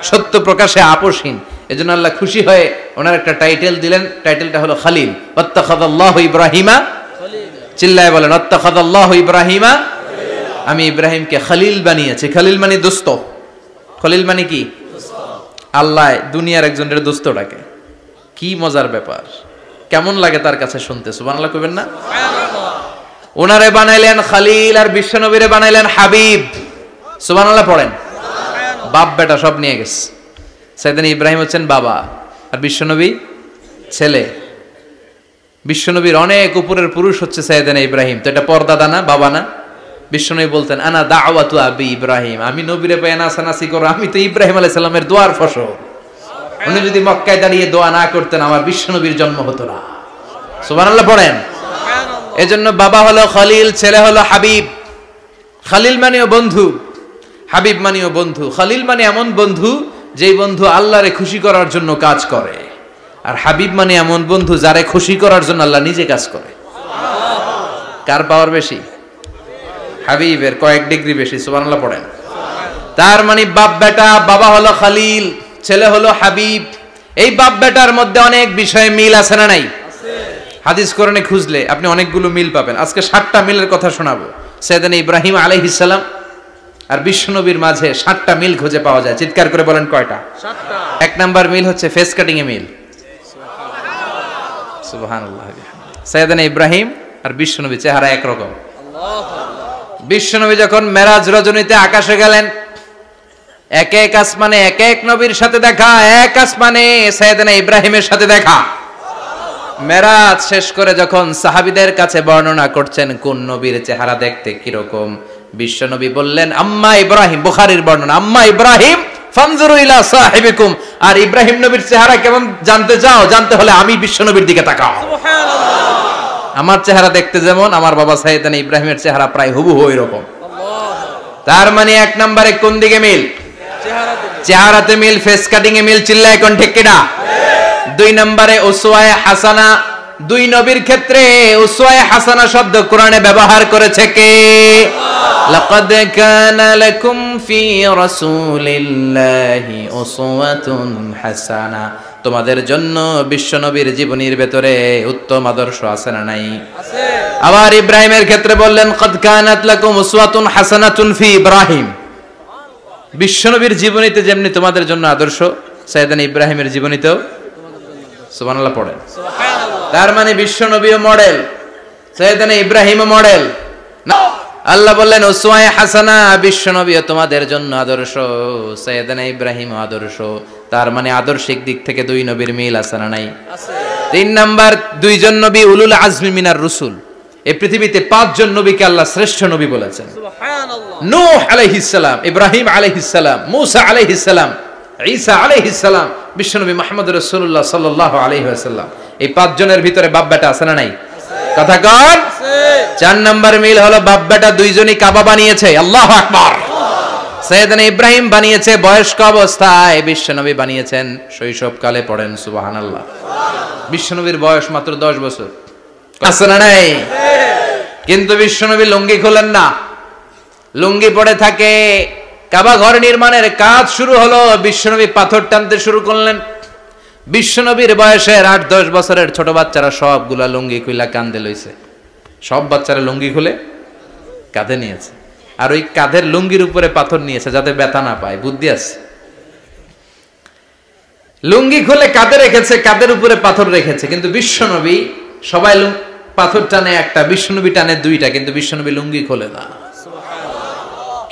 S1: সত্য প্রকাশে আপোষহীন। এজন্য আল্লাহ খুশি হয়ে ওনার একটা টাইটেল দিলেন, টাইটেলটা হলো খলিল। ওয়াত্তাখাযাল্লাহু ইব্রাহিমা, চিল্লায় বলেন, ওয়াত্তাখাযাল্লাহু ইব্রাহিমা, আমি ইব্রাহিমকে খলিল বানিয়েছি। খলিল মানে দোস্ত। খলিল মানে কি? আল্লাহ দুনিয়ার একজনের দোস্ত ডাকে। কি মজার ব্যাপার, কেমন লাগে তার কাছে শুনতে? সুবহানাল্লাহ কইবেন না? ওনারে বানাইলেন খলিল আর বিশ্বনবীরে বানাইলেন হাবিব। সুবহানাল্লাহ পড়েন। বাপ বেটা সব নিয়ে গেছে। সাইয়েদনা ইব্রাহিম হচ্ছেন বাবা আর বিশ্বনবী ছেলে। বিশ্বনবীর অনেক উপরের পুরুষ হচ্ছে সাইয়েদনা ইব্রাহিম। তো এটা পরদাদা না, বাবা না? বিশ্বনবী বলতেন, আনা দাওয়াতু আবি ইব্রাহিম, আমি নবীরে পায় নাসানাসি করো, আমি তো ইব্রাহিম আলাইহিস সালামের দোয়ার ফসল। উনি যদি মক্কায় দাঁড়িয়ে দোয়া না করতেন, আমার বিশ্বনবীর জন্ম হতো না। সুবহানাল্লাহ পড়েন। এজন্য বাবা হলো খলিল, ছেলে হলো হাবিব। খলিল মানেও বন্ধু, হাবিব মানেও বন্ধু। খলিল মানে এমন বন্ধু যেই বন্ধু আল্লাহরে খুশি করার জন্য কাজ করে, আর হাবিব মানে এমন বন্ধু যারে খুশি করার জন্য আল্লাহ নিজে কাজ করে। কার পাওয়ার বেশি? হাবিবের কয়েক ডিগ্রি বেশি। সুবহানাল্লাহ পড়েন। তার মানে বাপ বেটা, বাবা হলো খলিল, ছেলে হলো হাবিব। এই বাপ বেটার মধ্যে অনেক বিষয়ে মিল আছে না নাই? হাদিস কোরআনে খুঁজলে আপনি অনেকগুলো মিল পাবেন। আজকে 7টা মিলের কথা শোনাবো। সাইয়েদনা ইব্রাহিম আলাইহিস সালাম আর বিশ্বনবীর মাঝে 7টা মিল খুঁজে পাওয়া যায়। চিৎকার করে বলেন কয়টা? 7টা। 1 নাম্বার মিল হচ্ছে ফেস কাটিং এ মিল। সুবহানাল্লাহ। সাইয়েদনা ইব্রাহিম আর বিশ্বনবী চেহারা একরকম। বিশ্বনবী যখন মেরাজ রজনীতে আকাশে গেলেন, এক এক আসমানে এক এক নবীর সাথে দেখা, এক আসমানে সাইয়েদনা ইব্রাহিমের সাথে দেখা। মেরাজ শেষ করে যখন সাহাবীদের কাছে বর্ণনা করছেন কোন নবীর চেহারা দেখতে কিরকম, বিশ্বনবী বললেন, আম্মা ইব্রাহিম, বুখারীর বর্ণনা, আম্মা ইব্রাহিম ফানজুরু ইলা সাহিবিকুম, আর ইব্রাহিম নবীর চেহারা কেমন জানতে চাও? জানতে হলে আমি বিশ্বনবীর দিকে তাকাও। সুবহানাল্লাহ। আমার চেহারা দেখতে যেমন, আমার বাবা সাইয়েদনা ইব্রাহিমের চেহারা প্রায় হুবহু এরকম। তার মানে 1 নম্বরে কোন দিকে মিল? চেহারাতে মিল, ফেস কাটিং এ মিল। চিল্লায় কোন ঠিক কিনা? 2 নম্বরে উসওয়ায়ে হাসানা। 2 নবীর ক্ষেত্রে উসওয়ায়ে হাসানা শব্দ কোরআনে ব্যবহার করেছে কে? লাকাদ কানা লাকুম ফি রাসূলিল্লাহি উসওয়াতুন হাসানা, তোমাদের জন্য বিশ্বনবীর জীবনীর ভেতরে উত্তম আদর্শ আছে না নাই? আছে। আবার ইব্রাহিমের ক্ষেত্রে বললেন, কাদ কানাত লাকুম উসওয়াতুন হাসানাতুন ফি ইব্রাহিম। বিশ্বনবীর জীবনীতে যেমনি তোমাদের জন্য আদর্শ, সাইয়েদনা ইব্রাহিমের জীবনীতেও। সুবহানাল্লাহ পড়েন। সুবহানাল্লাহ। তার মানে বিশ্বনবীও মডেল, সাইয়েদনা ইব্রাহিমও মডেল। আল্লাহ বললেন উসওয়ায়ে হাসানা, বিশ্বনবীও তোমাদের জন্য আদর্শ, সাইয়েদনা ইব্রাহিমও আদর্শ। তার মানে আদর্শিক দিক থেকে 2 নবীর মিল আছে না নাই? আছে। 3 নাম্বার, 2 জন নবী উলুল আজমি মিনার রাসূল। এই পৃথিবীতে 5 জন নবীকে আল্লাহ শ্রেষ্ঠ নবী বলেছেন। সুবহানাল্লাহ। নূহ আলাইহিস সালাম, ইব্রাহিম আলাইহিস সালাম, মূসা আলাইহিস সালাম, ঈসা আলাইহিস সালাম, বিশ্বনবী মুহাম্মদ রাসূলুল্লাহ সাল্লাল্লাহু আলাইহি ওয়াসাল্লাম। এই 5 জনের ভিতরে বাপ বেটা আছে না নাই? কথা কন। 4 নাম্বার মিল হলো বাপ বেটা 2 জনই কাবা বানিয়েছে। আল্লাহু আকবার। সাইয়েদনা ইব্রাহিম বানিয়েছে বয়স্ক অবস্থায়, বিশ্বনবী বানিয়েছেন শৈশবকালে। পড়েন সুবহানাল্লাহ। বিশ্বনবীর বয়স মাত্র 10 বছর। আছে না নাই? কিন্তু বিশ্বনবী লুঙ্গি খোলেন না, লুঙ্গি পড়ে থাকে। কাবা ঘর নির্মাণের কাজ শুরু হলো, বিশ্বনবী পাথর টানতে শুরু করলেন। বিশ্বনবীর বয়সের 8-10 বছরের ছোট বাচ্চারা সবগুলা লুঙ্গি খুলে কাঁধে লইছে, সব বাচ্চারা লুঙ্গি খুলে কাঁধে নিয়েছে, আর ওই কাঁধের লুঙ্গির উপরে পাথর নিয়েছে যাতে ব্যথা না পায়। বুদ্ধি আছে। লুঙ্গি খুলে কাঁধে রেখেছে, কাঁধের উপরে পাথর রেখেছে, কিন্তু বিশ্বনবী সবাই পাথর টানে একটা, বিশ্বনবী টানে দুইটা, কিন্তু বিশ্বনবী লুঙ্গি খোলে না।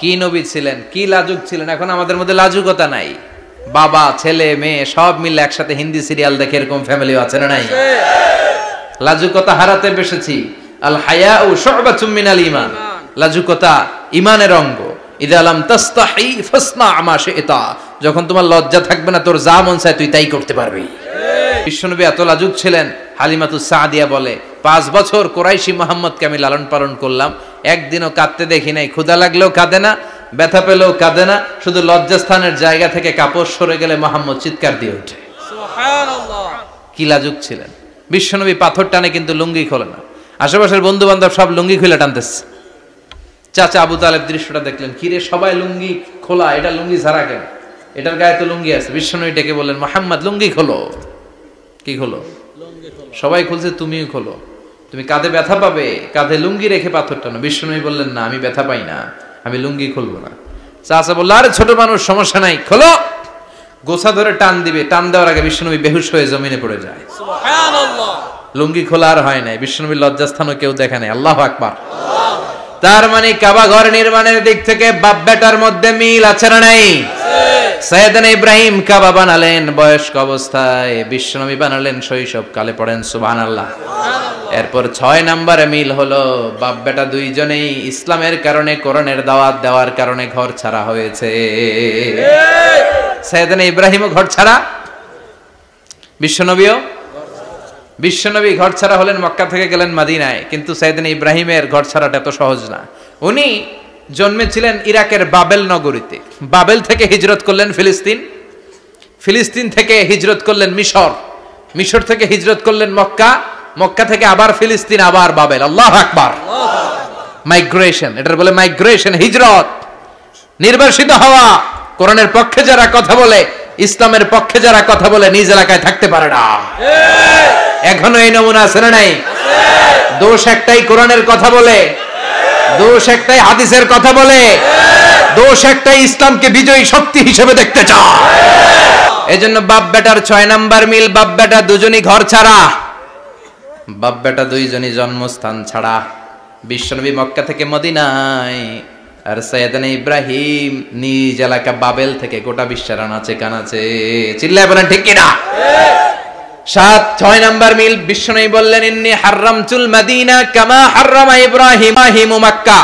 S1: কি নবী ছিলেন, কি লাজুক ছিলেন। এখন আমাদের মধ্যে লাজুকতা নাই, বাবা ছেলে মেয়ে সব মিলে একসাথে হিন্দি সিরিয়াল দেখে এরকম ফ্যামিলিও আছে না নাই? লাজুকতা হারাতে বসেছি। আল হায়াউ শু'বাতুম মিনাল ঈমান, লাজুকতা ঈমানের অঙ্গ। ইযা লাম তাস্তাহি ফাসনা মা শি'তা, যখন তোমার লজ্জা থাকবে না, তোর যা মন চায় তুই তাই করতে পারবি। বিশ্বনবী এত লাজুক ছিলেন, হালিমাতুস সাদিয়া বলে 5 বছর কুরাইশি মুহাম্মদকে আমি লালন পালন করলাম, একদিনও কাঁদতে দেখি নাই। ক্ষুধা লাগলেও কাঁদে না, ব্যথা পেলেও কাঁদে না, শুধু লজ্জাস্থানের জায়গা থেকে কাপড় সরে গেলে মুহাম্মদ চিৎকার দিয়ে ওঠে। সুবহানাল্লাহ, কি লাজুক ছিলেন বিশ্বনবী। পাথর টানে কিন্তু লুঙ্গি খোলে না। আশেপাশের বন্ধু বান্ধব সব লুঙ্গি খুলে টানতেছে। চাচা আবু তালেব দৃশ্যটা দেখলেন, কিরে সবাই লুঙ্গি খোলা, এটা লুঙ্গি ছাড়া কেন? এটার গায়ে তো লুঙ্গি আছে। বিশ্বনবী ডেকে বললেন, মুহাম্মদ লুঙ্গি খোলো। কি খোলো? সবাই খুলছে, তুমিও খোলো, তুমি কাঁধে ব্যথা পাবে, কাঁধে লুঙ্গি রেখে পাথর টানো। বিশ্বনবী বললেন, না আমি ব্যথা পাই না, আমি লুঙ্গি খুলবো না। চাচা বলল, আরে ছোট মানুষ, সমস্যা নাই, খোলো। গোছা ধরে টান দিবে, টান দেওয়ার আগে বিশ্বনবী বেহুশ হয়ে জমিনে পড়ে যায়। সুবহানাল্লাহ, লুঙ্গি খোলা আর হয় নাই। বিশ্বনবীর লজ্জাস্থানও কেউ দেখে নাই। আল্লাহু আকবার। তার মানে কাবা ঘর নির্মাণের দিক থেকে বাপ বেটার মধ্যে মিল আছে না নাই? সাইয়েদনা ইব্রাহিম কাবা বানালেন বয়স্ক অবস্থায়, বিশ্বনবী বানালেন শৈশবকালে। পড়েন সুবহানাল্লাহ। এরপর 6 নম্বরে মিল হলো, বাপ বেটা দুইজনেই ইসলামের কারণে, কোরআনের দাওয়াত দেওয়ার কারণে ঘর ছাড়া হয়েছে। সাইয়েদনা ইব্রাহিমও ঘর ছাড়া, বিশ্বনবী ঘর ছাড়া হলেন, মক্কা থেকে গেলেন মদিনায়। কিন্তু সাইয়েদনা ইব্রাহিমের ঘর ছাড়াটা এত সহজ না। উনি জন্মেছিলেন ইরাকের বাবেল নগরীতে, বাবেল থেকে হিজরত করলেন ফিলিস্তিন, ফিলিস্তিন থেকে হিজরত করলেন মিশর, মিশর থেকে হিজরত করলেন মক্কা, মক্কা থেকে আবার ফিলিস্তিন, আবার বাবেল। আল্লাহু আকবার। মাইগ্রেশন, এটার বলে মাইগ্রেশন, হিজরত, নির্বাসিত হওয়া। কোরআনের পক্ষে যারা কথা বলে, ইসলামের পক্ষে যারা কথা বলে, নিজ এলাকায় থাকতে পারে না। এখনো এই নমুনা আছে না নাই? দোষ একটাই, কোরআনের কথা বলে, দোষ একটাই, হাদিসের কথা বলে, দোষ একটাই, ইসলামকে বিজয়ী শক্তি হিসেবে দেখতে চায়। এজন্য বাপ বেটার 6 নাম্বার মিল, বাপ বেটা দুজনই ঘর ছাড়া, বাপ বেটা দুইজনই জন্মস্থান ছাড়া। বিশ্বনবী মক্কা থেকে মদিনায়, আর সাইয়েদনা ইব্রাহিম নিজ এলাকা বাবেল থেকে গোটা বিশ্বের আনাচে কানাচে। চিল্লায় বলেন ঠিক কিনা? 6 নাম্বার মিল, বিশ্বনবী বললেন, ইন্নী হারামতুল মদিনা কামা হারামা ইব্রাহিম মক্কা,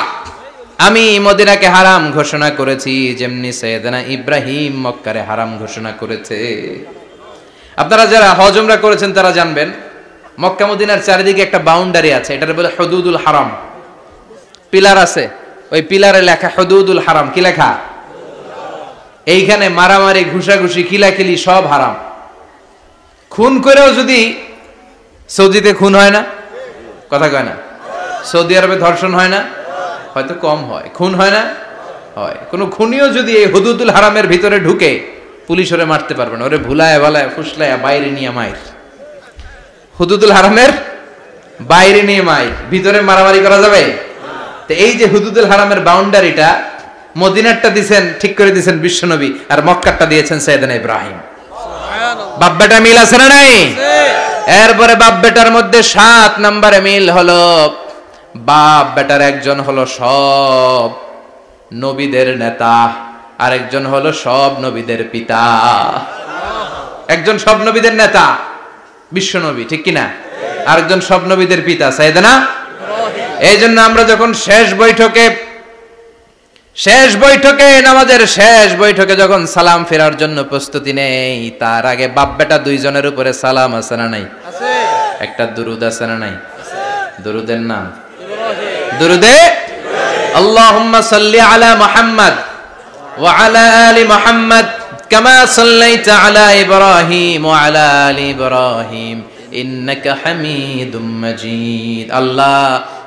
S1: আমি মদিনাকে হারাম ঘোষণা করেছি যেমনি সাইয়েদনা ইব্রাহিম মক্কারে হারাম ঘোষণা করেছে। আপনারা যারা হজ উমরা করেছেন তারা জানবেন, মক্কা মদিনার চারিদিকে একটা বাউন্ডারি আছে, এটার বলে হুদুদুল হারাম। পিলার আছে, ওই পিলারে লেখা হুদুদুল হারাম। কি লেখা? এইখানে মারামারি, ঘুষাঘুষি, খিলাখিলি সব হারাম। খুন করেও যদি, সৌদিতে খুন হয় না, কথা কয় না? সৌদি আরবে ধর্ষণ হয় না? হয়তো কম হয়। খুন হয় না? হয়। কোন খুনিও যদি এই হুদুদুল হারামের ভিতরে ঢুকে, পুলিশ ওরে মারতে পারবে না, ওরে ভুলায় ভালায় ফুসলায় বাইরে নিয়ে মাইর। হুদুদুল হারামের বাইরে নিয়ে মাইর, ভিতরে মারামারি করা যাবে? তো এই যে হুদুদুল হারামের বাউন্ডারিটা, মদিনারটা দিয়েছেন, ঠিক করে দিয়েছেন বিশ্বনবী, আর মক্কারটা দিয়েছেন সাইয়েদনা ইব্রাহিম। বাপ বেটা মিল আছে না নাই? এরপরে বাপ বেটার মধ্যে 7 নম্বরে মিল হলো, বাপ বেটার একজন হলো সব নবীদের নেতা, আর একজন হলো সব নবীদের পিতা। একজন সব নবীদের নেতা বিশ্বনবী, ঠিক কিনা? আরেকজন সব নবীদের পিতা সাইয়েদনা ইব্রাহিম। এই জন্য আমরা যখন শেষ বৈঠকে নামাজের শেষ বৈঠকে যখন সালাম ফেরার জন্য প্রস্তুতি নেই, তার আগে বাপ বেটা দুইজনের উপরে সালাম আছে না নাই? আছে। একটা দুরুদ আছে না নাই? আছে। দুরুদের নাম দুরুদে আল্লাহুম্মা সাল্লি আলা মুহাম্মদ ওয়া আলা আলি মুহাম্মদ কামা সাল্লাইতা আলা ইব্রাহিম ওয়া আলা আলি ইব্রাহিম ইন্নাকা হামিদুম মাজিদ। আল্লাহ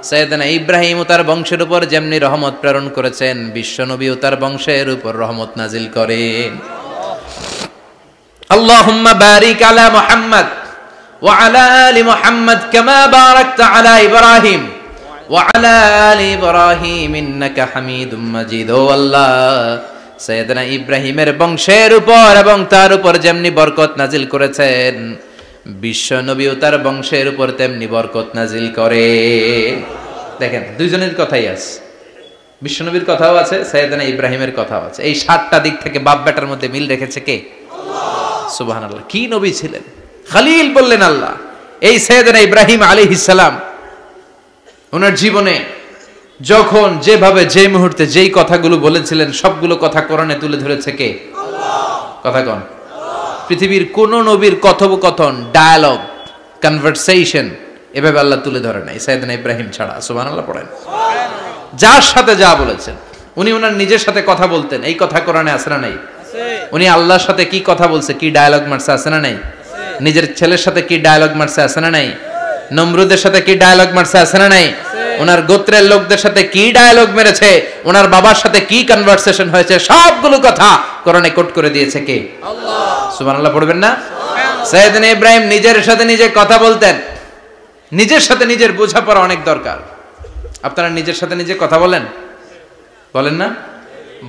S1: সাইয়েদনা ইব্রাহিম ও তার বংশের উপর যেমনি রহমত প্রেরণ করেছেন, বিশ্বনবী ও তার বংশের উপর রহমত নাজিল করেন। আল্লাহুম্মা বারিক আলা মুহাম্মদ ওয়া আলা আলি মুহাম্মদ কামা বারাকতা আলা ইব্রাহিম ওয়া আলা আলি ইব্রাহিম ইন্নাকা হামিদুম মাজিদ। ও আল্লাহ, সাইয়েদনা ইব্রাহিমের বংশের উপর এবং তার উপর যেমনি বরকত নাজিল করেছেন, বিশ্ব নবী ও তার বংশের উপর তেমনি বরকত নাজিল করে। দেখেন, দুইজনের কথাই আছে, বিশ্বনবীর কথাও আছে, সাইয়েদনা ইব্রাহিমের কথাও আছে। এই 7টা দিক থেকে বাপ বেটার মধ্যে মিল রেখেছে কে? আল্লাহ। সুবহানাল্লাহ। কি নবী ছিলেন! খলিল বললেন আল্লাহ। এই সাইয়েদনা ইব্রাহিম আলাইহিস সালাম ওনার জীবনে যখন যেভাবে যে মুহূর্তে যেই কথাগুলো বলেছিলেন সবগুলো কথা কোরআনে তুলে ধরেছে কে? আল্লাহ। কথা কোন? পৃথিবীর কোন নবীর কথোপকথন, ডায়ালগ, কনভারসেশন এভাবে আল্লাহ তুলে ধরে নাই সাইয়েদনা ইব্রাহিম ছাড়া। সুবহানাল্লাহ পড়েন। যার সাথে যা বলেছেন, উনি ওনার নিজের সাথে কথা বলতেন, এই কথা কোরআনে আছে না নাই? উনি আল্লাহর সাথে কি কথা বলছে, কি ডায়ালগ মারছে, আছে না নাই? নিজের ছেলের সাথে কি ডায়ালগ মারছে, আছে না নাই? নমরুদের সাথে কি ডায়ালগ মারছে, আছে না নাই? ওনার গোত্রের লোকদের সাথে কি ডায়ালগ মেরেছে, ওনার বাবার সাথে কি কনভারসেশন হয়েছে, সবগুলো কথা কোরআনে কোট করে দিয়েছে কে? আল্লাহ। সুবহানাল্লাহ পড়বেন না? সাইয়েদনা ইব্রাহিম নিজের সাথে নিজে কথা বলতেন। নিজের সাথে নিজের বোঝাপড়া অনেক দরকার। আপনারা নিজের সাথে নিজে কথা বলেন? বলেন না?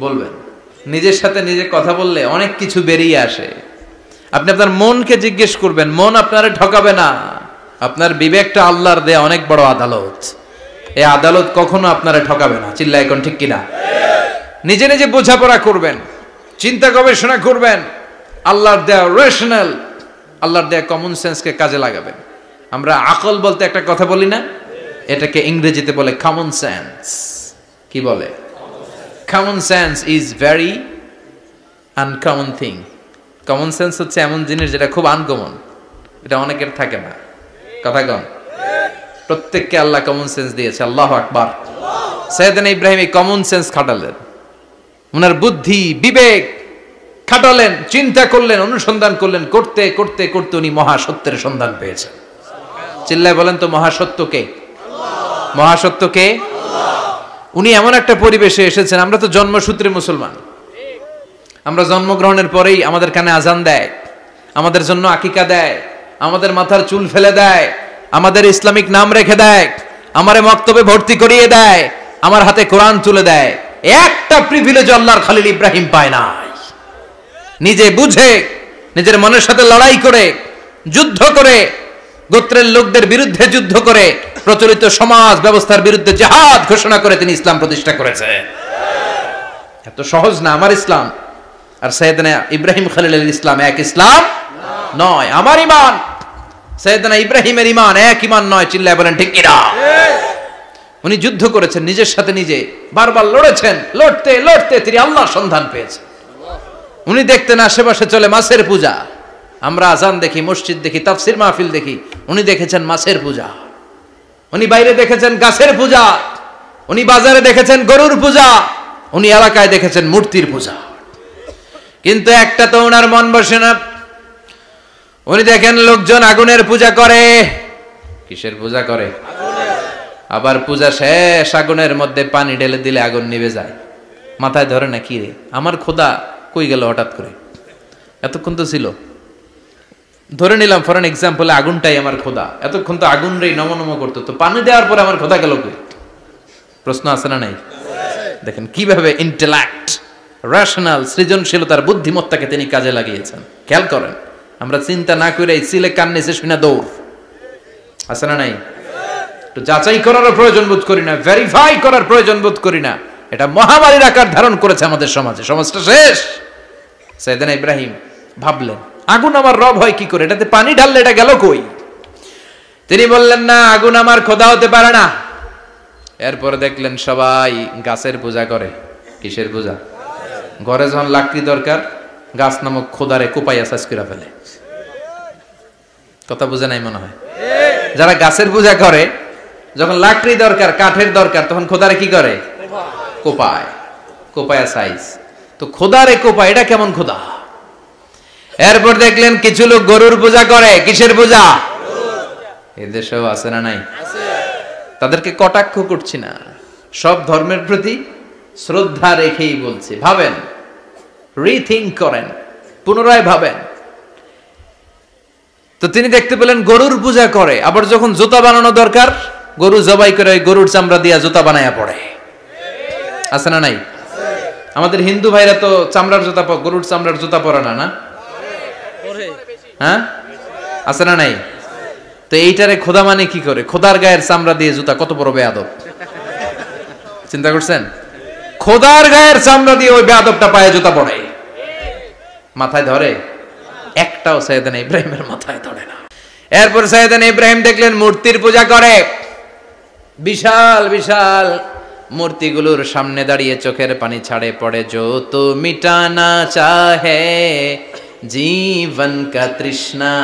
S1: বলবেন। নিজের সাথে নিজে কথা বললে অনেক কিছু বেরিয়ে আসে। আপনি আপনার মনকে জিজ্ঞেস করবেন, মন আপনারে ঠকাবে না। আপনার বিবেকটা আল্লাহর দেয়া অনেক বড় আদালত। এই আদালত কখনো আপনারে ঠকাবে না। চিল্লায় এখন ঠিক কিনা? নিজে নিজে বোঝাপড়া করবেন, চিন্তা গবেষণা করবেন, আল্লাহর দেয়া রেশনাল, আল্লাহর দেয়া কমন সেন্সকে কাজে লাগাবেন। আমরা আকল বলতে একটা কথা বলি না, এটাকে ইংরেজিতে বলে কমন সেন্স। কি বলে? Common sense is very uncommon thing. Common sense হচ্ছে এমন জিনিস যেটা খুব আনকমন, এটা অনেকের থাকে না। কথা কন? প্রত্যেককে আল্লাহ কমন সেন্স দিয়েছে। আল্লাহু আকবার। সাইয়েদনা ইব্রাহিম এই কমন সেন্স খাটালেন, ওনার বুদ্ধি বিবেক খাটালেন, চিন্তা করলেন, অনুসন্ধান করলেন, করতে করতে করতে উনি মহাসত্যের সন্ধান পেয়েছেন। চিল্লায় বলেন তো মহাসত্যকে? মহাসত্যকে? উনি এমন একটা পরিবেশে এসেছেন, আমরা তো জন্মসূত্রে মুসলমান, আমরা জন্মগ্রহণের পরেই আমাদের কানে আজান দেয়, আমাদের জন্য আকিকা দেয়, আমাদের মাথার চুল ফেলে দেয়, আমাদের ইসলামিক নাম রেখে দেয়, আমারে মক্তবে ভর্তি করিয়ে দেয়, আমার হাতে কোরআন তুলে দেয়। একটা প্রিভিলেজ আল্লাহর খলিল ইব্রাহিম পায় নাই। নিজে বুঝে, নিজের মনের সাথে লড়াই করে, যুদ্ধ করে, গোত্রের লোকদের বিরুদ্ধে যুদ্ধ করে, প্রচলিত সমাজ ব্যবস্থার বিরুদ্ধে জিহাদ ঘোষণা করে তিনি ইসলাম প্রতিষ্ঠা করেছেন। এত সহজ না আমার ইসলাম আর সাইয়েদনা ইব্রাহিম খলিলের ইসলাম এক ইসলাম নয়। আমার ঈমান, সাইয়েদনা ইব্রাহিমের ঈমান এক ঈমান নয়। চিল্লায় বলেন ঠিক কিনা? উনি যুদ্ধ করেছেন, নিজের সাথে নিজে বারবার লড়েছেন, লড়তে লড়তে তিনি আল্লাহর সন্ধান পেয়েছেন। উনি দেখতেন আশেপাশে চলে মাছের পূজা, আমরা আজান দেখি, মসজিদ দেখি, তাফসির মাহফিল দেখি, উনি দেখেছেন মাছের পূজা। উনি বাইরে দেখেছেন গাছের পূজা, উনি বাজারে দেখেছেন গরুর পূজা, উনি এলাকায় দেখেছেন মূর্তির পূজা। কিন্তু একটা তো ওনার মন বসে না। উনি দেখেন লোকজন আগুনের পূজা করে। কিসের পূজা করে? আবার পূজা শেষ, আগুনের মধ্যে পানি ঢেলে দিলে আগুন নিভে যায়। মাথায় ধরে না, কি রে আমার খোদা কই গেল হঠাৎ করে, এতক্ষণ তো ছিল। ধরে নিলাম ফর এন এক্সাম্পল, আগুনটাই আমার খোদা, এতক্ষণ তো আগুন রে নম নম করতো, তো পানি দেওয়ার পরে আমার খোদা গেল কই? প্রশ্ন আছে না নাই? দেখেন কিভাবে ইন্টেলেক্ট, রেশনাল, সৃজনশীলতার বুদ্ধিমত্তাকে তিনি কাজে লাগিয়েছেন। খেয়াল করেন, আমরা চিন্তা না করে সিলে কান নিচে শুনে দৌড়, আছে না নাই? একটু যাচাই করারও প্রয়োজন বোধ করি না, ভেরিফাই করার প্রয়োজন বোধ করি না। এটা মহামারীর আকার ধারণ করেছে আমাদের সমাজে, সমাজটা শেষ। সাইয়েদনা ইব্রাহিম ভাবলেন আগুন আমার রব হয় কি করে, এটাতে পানি ঢাললে এটা গেল কই? তিনি বললেন না, আগুন আমার খোদা হতে পারে না। এরপরে দেখলেন সবাই গাছের পূজা করে। কিসের পূজা? ঘরে যখন লাকড়ি দরকার, গাছ নামক খোদারে কোপাইয়া সাজ করে ফেলে। কথা বুঝে নাই মনে হয়? যারা গাছের পূজা করে, যখন লাকড়ি দরকার, কাঠের দরকার, তখন খোদারে কি করে? কোপায়, কোপায়া সাইজ। তো খোদারে কোপায়, এটা কেমন খোদা? এরপর দেখলেন কিছু লোক গরুর পূজা করে। কিসের পূজা? এদেশেও আছে না নাই? তাদেরকে কটাক্ষ করছি না, সব ধর্মের প্রতি শ্রদ্ধা রেখেই বলছি। ভাবেন, রিথিঙ্ক করেন, পুনরায় ভাবেন। তো তিনি দেখতে পেলেন গরুর পূজা করে, আবার যখন জুতা বানানো দরকার গরু জবাই করে গরুর চামড়া দিয়া জুতা বানায়া পড়ে। আছে না নাই? আমাদের হিন্দু ভাইরা তো চামড়ার জুতা, গরুর চামড়ার জুতা পরে না, না? হ্যাঁ, আছে না নাই? তো এইটারে খোদা মানে কি করে? খোদার গায়ের চামড়া দিয়ে জুতা, কত বড় বেয়াদব! চিন্তা করছেন? খোদার গায়ের চামড়া দিয়ে ওই বেয়াদবটা পায়ে জুতা পড়ে, মাথায় ধরে? একটাও সাইয়েদানা ইব্রাহিমের মাথায় ধরে না। এরপর সাইয়েদানা ইব্রাহিম দেখলেন মূর্তির পূজা করে, বিশাল বিশাল মূর্তিগুলোর সামনে দাঁড়িয়ে চোখের পানি ছাড়ে পড়ে। जो तो मिटाना चाहे जीवन का तृष्णा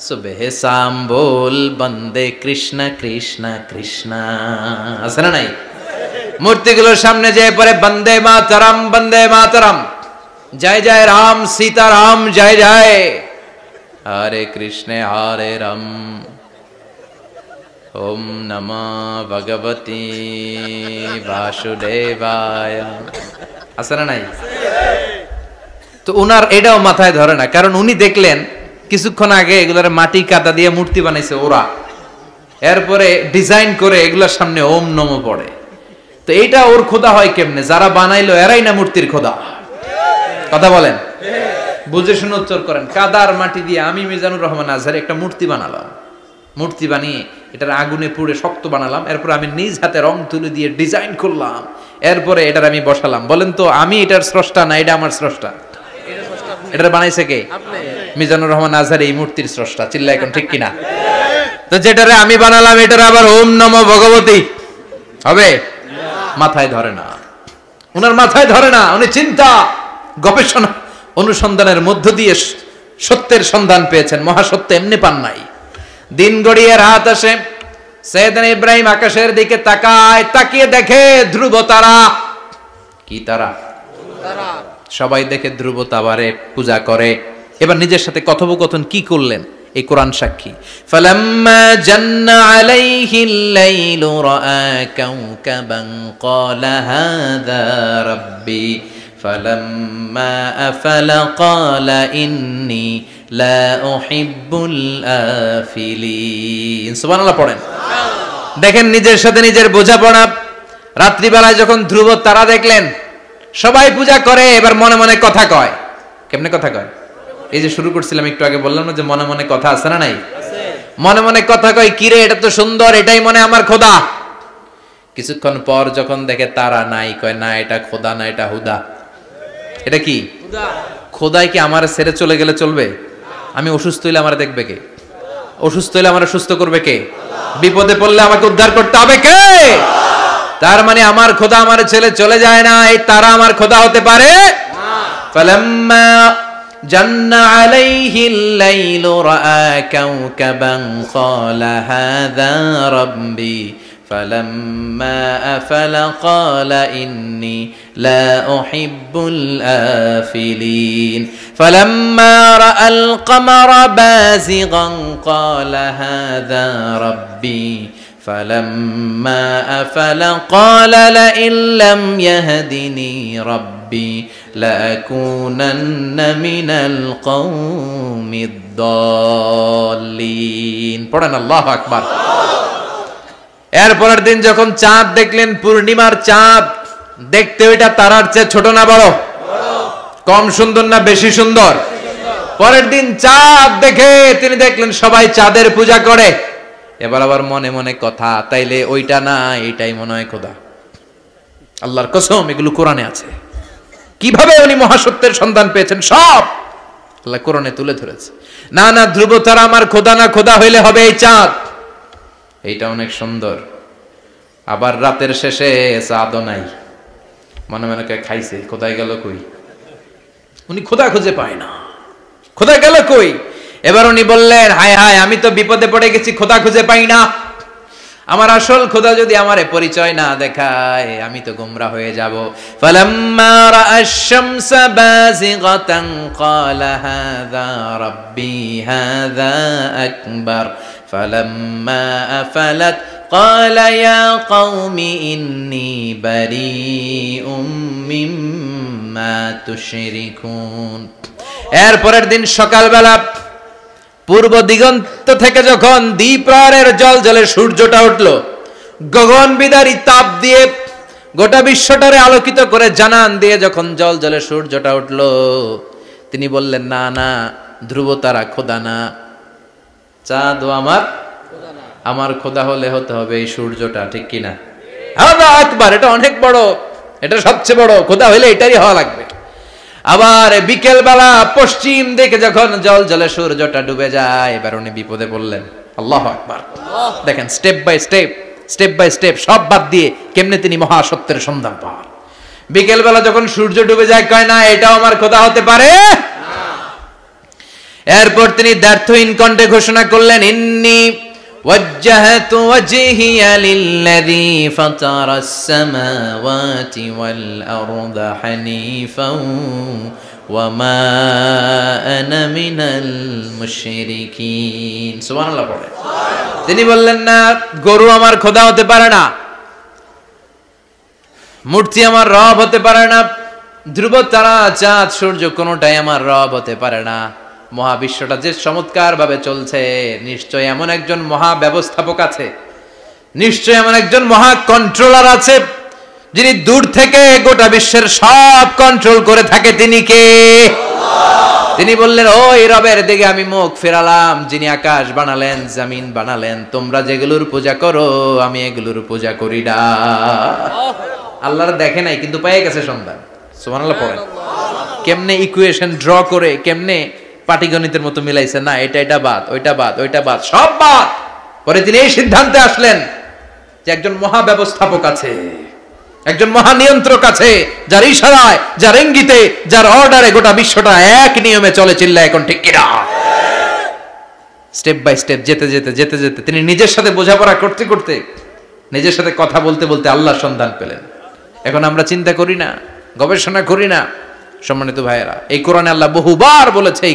S1: सुबह शाम बोल बंदे कृष्ण कृष्ण कृष्ण। আছে না নাই? মূর্তিগুলোর সামনে যেয়ে পড়ে বন্দে মাতরম, জয় জয় রাম সীতারাম, জয় জয় হরে কৃষ্ণ হরে রাম, ওম নমঃ ভগবতে বাসুদেবায়। আছে না নাই? তো উনার এটাও মাথায় ধরে না, কারণ উনি দেখলেন কিছুক্ষণ আগে এগুলোর মাটি কাদা দিয়ে মূর্তি বানাইছে ওরা, এরপরে ডিজাইন করে এগুলোর সামনে ওম নমঃ পড়ে। তো এইটা ওর খোদা হয় কেমনে? যারা বানাইলো এরাই না মূর্তির খোদা। কথা বলেন, বুঝে শুনে উত্তর করেন। কাদার মাটি দিয়ে আমি মিজানুর রহমান আজহারি একটা মূর্তি বানালাম, মূর্তি বানিয়ে এটার আগুনে পুড়ে শক্ত বানালাম, এরপর আমি নিজ হাতে রং তুলি দিয়ে ডিজাইন করলাম, এরপরে এটার আমি বসালাম। বলেন তো আমি এটার স্রষ্টা না এটা আমার স্রষ্টা? এটা বানাইছে কে? মিজানুর রহমান আজহারি এই মূর্তির স্রষ্টা। চিল্লা এখন ঠিক কিনা? তো যেটারে আমি বানালাম এটার আবার ওম নমঃ ভগবতী হবে? মাথায় ধরে না, উনার মাথায় ধরে না। উনি চিন্তা গবেষণা অনুসন্ধানের মধ্য দিয়ে সত্যের সন্ধান পেয়েছেন, মহাসত্য এমনি পান নাই। দিন গড়িয়ে রাত আসে, সাইয়েদনা ইব্রাহিম আকাশের দিকে তাকায়, তাকিয়ে দেখে ধ্রুব তারা। কি তারা? সবাই দেখে ধ্রুব তারারে পূজা করে। এবার নিজের সাথে কথোপকথন কি করলেন এই কোরআন সাক্ষী। ফালাম্মা জান্না আলাইহিল লাইলু রাআ কাওকাবান ক্বালা হাযা রাব্বি ফালাম্মা আফালা ক্বালা ইন্নী লা উহিব্বুল আফিলিন। সুবহানাল্লাহ পড়েন। দেখেন নিজের সাথে নিজের বোঝাপড়া। রাত্রিবেলায় যখন ধ্রুব তারা দেখলেন, সবাই পূজা করে, এবার মনে মনে কথা কয়। কেমনে কথা কয়? এই যে শুরু করছিলাম একটু আগে, বললাম না যে মনে মনে কথা আছে না নাই? মনে মনে কথা কয়, কিরে এটা তো সুন্দর, এটাই মনে আমার খোদা। কিছুক্ষণ পর যখন দেখে তারা নাই, কয় না এটা খোদা না, এটা হুদা। এটা কি? খোদাই কি আমার ছেড়ে চলে গেলে চলবে? আমি অসুস্থ হইলে আমার দেখবে কে? অসুস্থ হইলে আমার সুস্থ করবে কে? বিপদে পড়লে আমাকে উদ্ধার করতে হবে কে? তার মানে আমার খোদা আমার ছেলে চলে যায় না, এই তারা আমার খোদা হতে পারে না। ফালাম্মা জান্না আলাইহিল লাইলু রাআ কাওকাবান ক্বালা হাযা রাব্বি ফালাম্মা আফালা ক্বালা ইন্নী লা উহিব্বুল আফিলিন ফালাম্মা রাআল কমারা বাযিগান ক্বালা হাযা রাব্বি فلما أفل قال لئن لم يهدني ربي لأكونن من القوم الضالين পড়েন আল্লাহু আকবার। এরপরের দিন যখন চাঁদ দেখলেন, পূর্ণিমার চাঁদ, দেখতে ওইটা তারার চেয়ে ছোট না বড়? কম সুন্দর না বেশি সুন্দর? পরের দিন চাঁদ দেখে তিনি দেখলেন সবাই চাঁদের পূজা করে। এবার আবার মনে মনে কথা, তাইলে ওইটা না এইটাই মনে হয় খোদা। আল্লাহর কসম এগুলো কোরআনে আছে। কিভাবে উনি মহাসত্যের সন্ধান পেয়েছেন সব আল্লাহ কোরআনে তুলে ধরেছে। না না ধ্রুব তারা আমার খোদা না, খোদা হইলে হবে এই চাঁদ। এইটা অনেক সুন্দর। আবার রাতের শেষে চাঁদও নাই, মনে মনে খাইছে খোদাই গেল কই? উনি খোদা খুঁজে পায় না, খোদা গেল কই? এবার উনি বললেন, হায় হায়, আমি তো বিপদে পড়ে গেছি, খোদা খুঁজে পাই না। আমার আসল খোদা যদি আমারে পরিচয় না দেখায়, আমি তো গোমরা হয়ে যাব। ফালাম্মা রাআশ শামসা বাযিগাতান ক্বালা হাযা রাব্বি হাযা আকবার ফালাম্মা আফালাত ক্বালা ইয়া কওমি ইন্নী বারীউম মিম্মা তুশরিকুন। এরপরের দিন সকালবেলা পূর্ব দিগন্ত থেকে যখন দ্বিপ্রহরের জলজলে সূর্যটা উঠলো, গগন বিদারী তাপ দিয়ে গোটা বিশ্বটারে আলোকিত করে জানান দিয়ে যখন জলজলে সূর্যটা উঠলো, তিনি বললেন, না না, ধ্রুব তারা খোদা না, চাঁদ আমার খোদা হলে হতে হবে এই সূর্যটা, ঠিক কিনা? আল্লাহু আকবার, এটা অনেক বড়, এটা সবচেয়ে বড়, খোদা হইলে এটারই হওয়া লাগবে। আবার বিকেল বেলা পশ্চিম দিকে যখন জলজলে সূর্যটা ডুবে যায়, এবার উনি বিপদে পড়লেন। আল্লাহু আকবার। দেখেন, স্টেপ বাই স্টেপ সব বাদ দিয়ে কেমনে তিনি মহাসত্যের সন্ধান পান। বিকেল বেলা যখন সূর্য ডুবে যায়, কয় না এটাও আমার খোদা হতে পারে। এরপর তিনি দ্ব্যর্থহীন কণ্ঠে ঘোষণা করলেন, ইন্নী ওয়াজ্জাহতু ওয়াজহিয়া লিল্লাযী ফাতারাস সামাওয়াতি ওয়াল আরদা হানিফাও ওয়া মা আনা মিনাল মুশরিকিন। সুবহানাল্লাহ পড়ে। তিনি বললেন, না, গরু আমার খোদা হতে পারে না, মূর্তি আমার রব হতে পারে না, ধ্রুব তারা চাঁদ সূর্য কোনোটাই আমার রব হতে পারে না। মহাবিশ্বটা যে চমৎকার ভাবে চলছে, নিশ্চয় এমন একজন মহা ব্যবস্থাপক আছে, নিশ্চয় এমন একজন মহা কন্ট্রোলার আছে, যিনি দূর থেকে গোটা বিশ্বের সব কন্ট্রোল করে থাকে। তিনি কে? তিনি বললেন, ওই রবের দিকে আমি মুখ ফেরালাম, যিনি আকাশ বানালেন, জমিন বানালেন। তোমরা যেগুলোর পূজা করো, আমি এগুলোর পূজা করি না। আল্লাহর দেখে নাই, কিন্তু পেয়ে গেছে সন্ধান। সুবহানাল্লাহ পড়েন। কেমনে ইকুয়েশন ড্র করে, কেমনে পাটিগণিতের মতো মিলাইছে, না এটা বাদ, ওইটা বাদ, ওইটা বাদ, সব বাদ। পরে তিনি এই সিদ্ধান্তে আসলেন যে একজন মহা ব্যবস্থাপক আছে, একজন মহা নিয়ন্ত্রক আছে, যার ইশারায়, যার ইঙ্গিতে, যার অর্ডারে গোটা বিশ্বটা এক নিয়মে চলে। চিল্লা এখন ঠিক কিনা? স্টেপ বাই স্টেপ যেতে যেতে তিনি নিজের সাথে বোঝাপড়া করতে করতে, নিজের সাথে কথা বলতে বলতে আল্লাহর সন্ধান পেলেন। এখন আমরা চিন্তা করি না, গবেষণা করি না। সম্মানিত ভাইয়েরা, এই কোরআনে আল্লাহ বহুবার বলেছে,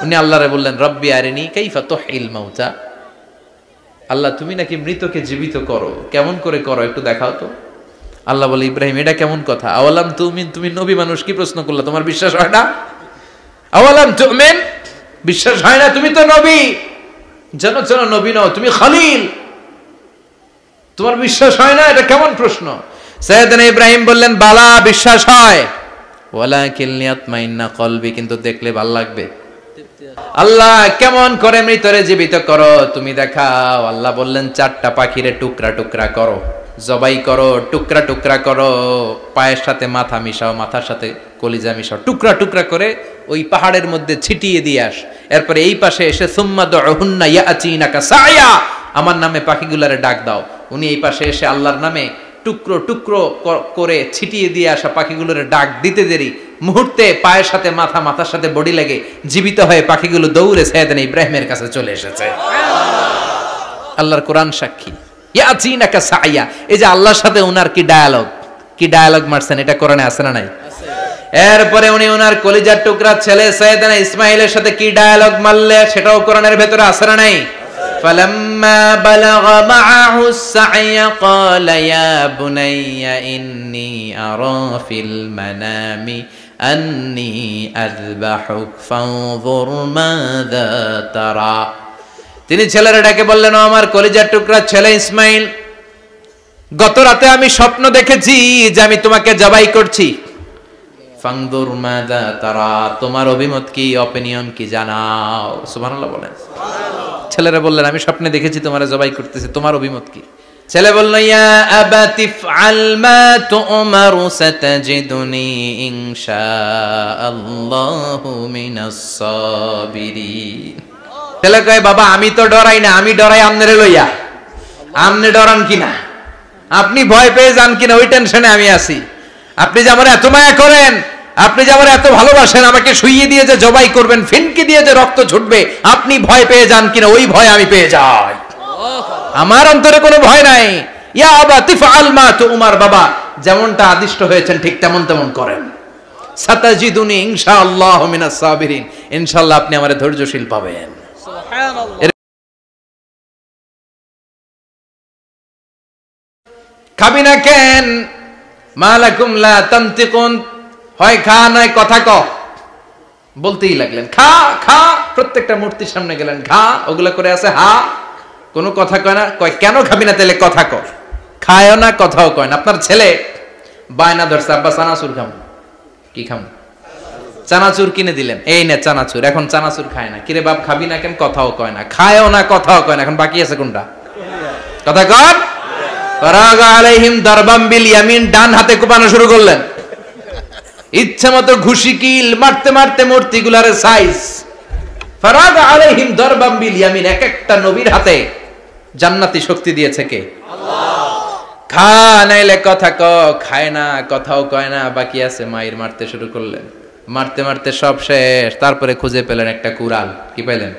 S1: উনি আল্লাহরে বললেন, রব্বি আরিনি কাইফা তুহিল মাউতা। আল্লাহ, তুমি নাকি মৃতকে জীবিত করো, কেমন করে করো একটু দেখাও তো। আল্লাহ বলে, ইব্রাহিম, এটা কেমন কথা? আওয়ালাম তুমিন, তুমি নবী মানুষ, কি প্রশ্ন করলা? তোমার বিশ্বাস হয় না? আওয়ালাম তুমিন, বিশ্বাস হয় না? তুমি তো নবী, জানো নবী নও, তুমি খলিল, তোমার বিশ্বাস হয় না? এটা কেমন প্রশ্ন? সাইয়েদনা ইব্রাহিম বললেন, বালা, বিশ্বাস হয়, ওয়ালাকিন লিয়াতমাইন্না কলবি, কিন্তু দেখলে ভালো লাগবে। আল্লাহ, কেমন করে মৃতরে জীবিত করো তুমি দেখাও। আল্লাহ বললেন, 4টা পাখিরে টুকরা টুকরা করো, জবাই করো, টুকরা টুকরা করো, পায়ের সাথে মাথা মিশাও, মাথার সাথে কলিজা মিশাও, টুকরা টুকরা করে ওই পাহাড়ের মধ্যে ছিটিয়ে দিয়ে আস। এরপরে এই পাশে এসে সুম্মা দুহুন্না ইয়াতিনাকা সায়া, আমার নামে পাখিগুলারে ডাক দাও। উনি এই পাশে এসে আল্লাহর নামে টুকরো টুকরো করে ছিটিয়ে দিয়ে আসা পাখিগুলোর ডাক দিতে দেরি মুহূর্তে পায়ের সাথে মাথা, মাথার সাথে বডি লেগে জীবিত হয়ে পাখিগুলো দৌড়ে সাইয়েদনা ইব্রাহিমের কাছে চলে এসেছে। আল্লাহর কোরআন সাক্ষী। ইয়াতিনাকা সায়া, এই যে আল্লাহর সাথে উনার কি ডায়ালগ মারছেন, এটা কোরআনে আছে না নাই? এরপরে উনি ওনার কলিজার টুকরা ছেলে সাইয়েদনা ইসমাইলের সাথে কি ডায়ালগ মারলে, সেটাও কোরআনের ভেতরে আছে না নাই? فلما بلغ معه السعي قال يا بني إني أرى في المنام أني أذبحك فانظر ماذا ترى। তিনি ছেলের ডাকে বললেন, ও আমার কলিজার টুকরা ছেলে ইসমাইল, গত রাতে আমি স্বপ্ন দেখেছি যে আমি তোমাকে জবাই করছি। ফানজুর মাযা তারা, তোমার অভিমত কি, অপিনিয়ন কি জানাও। সুবহানাল্লাহ বলেন। ছেলেরা বললেন, আমি স্বপ্নে দেখেছি তোমারে জবাই করতেছি, তোমার অভিমত কি? ছেলে বলল, ইয়া আবাতি ফআল মা তুমারু সাতাজিদুনি ইনশাআল্লাহু মিনাস সাবিরিন। ছেলে কয়, বাবা আমি তো ডরাই না, আমি ডরাই আমনেরে লইয়া। আমনে ডরান কিনা, আপনি ভয় পেয়ে যান কিনা, ওই টেনশনে আমি আছি। আপনি যে আমার এত মায়া করেন, আপনি যে আমার এত ভালোবাসেন, আমাকে শুইয়ে দিয়ে যে জবাই করবেন, ফিনকি দিয়ে যে রক্ত ছুটবে, আপনি ভয় পেয়ে যান কিনা, ওই ভয় আমি পেয়ে যাই। আমার অন্তরে কোনো ভয় নাই। ইয়া আবাতি ফাআল মা তুমার, বাবা যেমনটা আদিষ্ট হয়েছেন ঠিক তেমন করেন। সাতাজিদুনি ইনশাআল্লাহু মিনাস সাবিরিন, ইনশাআল্লাহ আপনি আমারে ধৈর্যশীল পাবেন। সুবহানাল্লাহ। খাবি না কেন? মালাকুম লা তানতিকুন, হয় খা নয় কথা ক। বলতেই লাগলেন খা খা, প্রত্যেকটা মূর্তির সামনে গেলেন, খা, ওগুলা করে আছে হা, কোনো কথা কয় না। কয় কেন খাবি না, তাহলে কথা কয়, খায়ও না কথাও কয় না। আপনার ছেলে বায়না ধরছে, আব্বা চানাচুর খাম, কি খাম, চানাচুর কিনে দিলেন, এই নে চানাচুর, এখন চানাচুর খায় না। কিরে বাপ খাবি না কেন, কথাও কয় না, খায়ও না কথাও কয় না, এখন বাকি আছে কোনটা, কথা কর। ফারাগা আলাইহিম দারবাম বিল ইয়ামিন, ডান হাতে কোপানো শুরু করলেন, ইচ্ছা মতো ঘুষি কিল মারতে মারতে মূর্তিগুলার সাইজ। ফারাগা আলাইহিম দারবাম বিল ইয়ামিন, এক একটা নবীর হাতে জান্নাতি শক্তি দিয়েছে কে, আল্লাহ। খা নাইলে কথা ক, খায় না কথাও কয় না, বাকি আছে, মায়ের মারতে শুরু করলেন। মারতে মারতে সব শেষ, তারপরে খুঁজে পেলেন একটা কুড়াল। কি পাইলেন?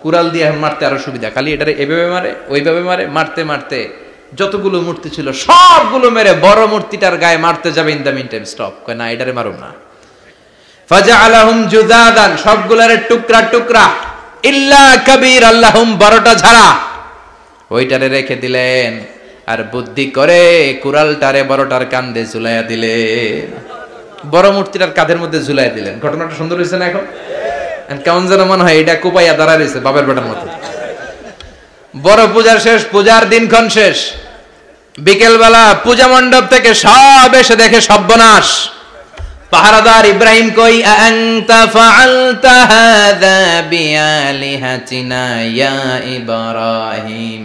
S1: কুড়াল দিয়ে এখন মারতে আরো সুবিধা, খালি এটারে এভাবে মারে ওইভাবে মারে, মারতে মারতে যতগুলো মূর্তি ছিল সবগুলো মেরে বড় মূর্তিটার গায়ে মারতে যাবে, in the meantime stop, কয় না এটারে মারুম না। ফাজআলাহুম জুদাদান, সবগুলারে টুকরা টুকরা, ইল্লা কাবীর আল্লাহুম, বড়টা ছাড়া ওইটারে রেখে দিলেন। আর বুদ্ধি করে কুড়ালটারে বড়টার কাঁধে ঝুলাইয়া দিলেন, বড় মূর্তিটার কাঁধের মধ্যে ঝুলাইয়া দিলেন। ঘটনাটা সুন্দর হয়েছে না? এখন কেমন যেন মনে হয় এটা কোপাইয়া দাঁড়া রয়েছে বাপের বেটার মতো। বড় পূজার শেষ, পূজার দিনক্ষণ শেষ, বিকেল বেলা পূজা মণ্ডপ থেকে সব এসে দেখে সর্বনাশ। পাহারাদার ইব্রাহিম কই, আনতা ফাআলতা হাযা বিআলিহাতিনা ইয়া ইব্রাহিম।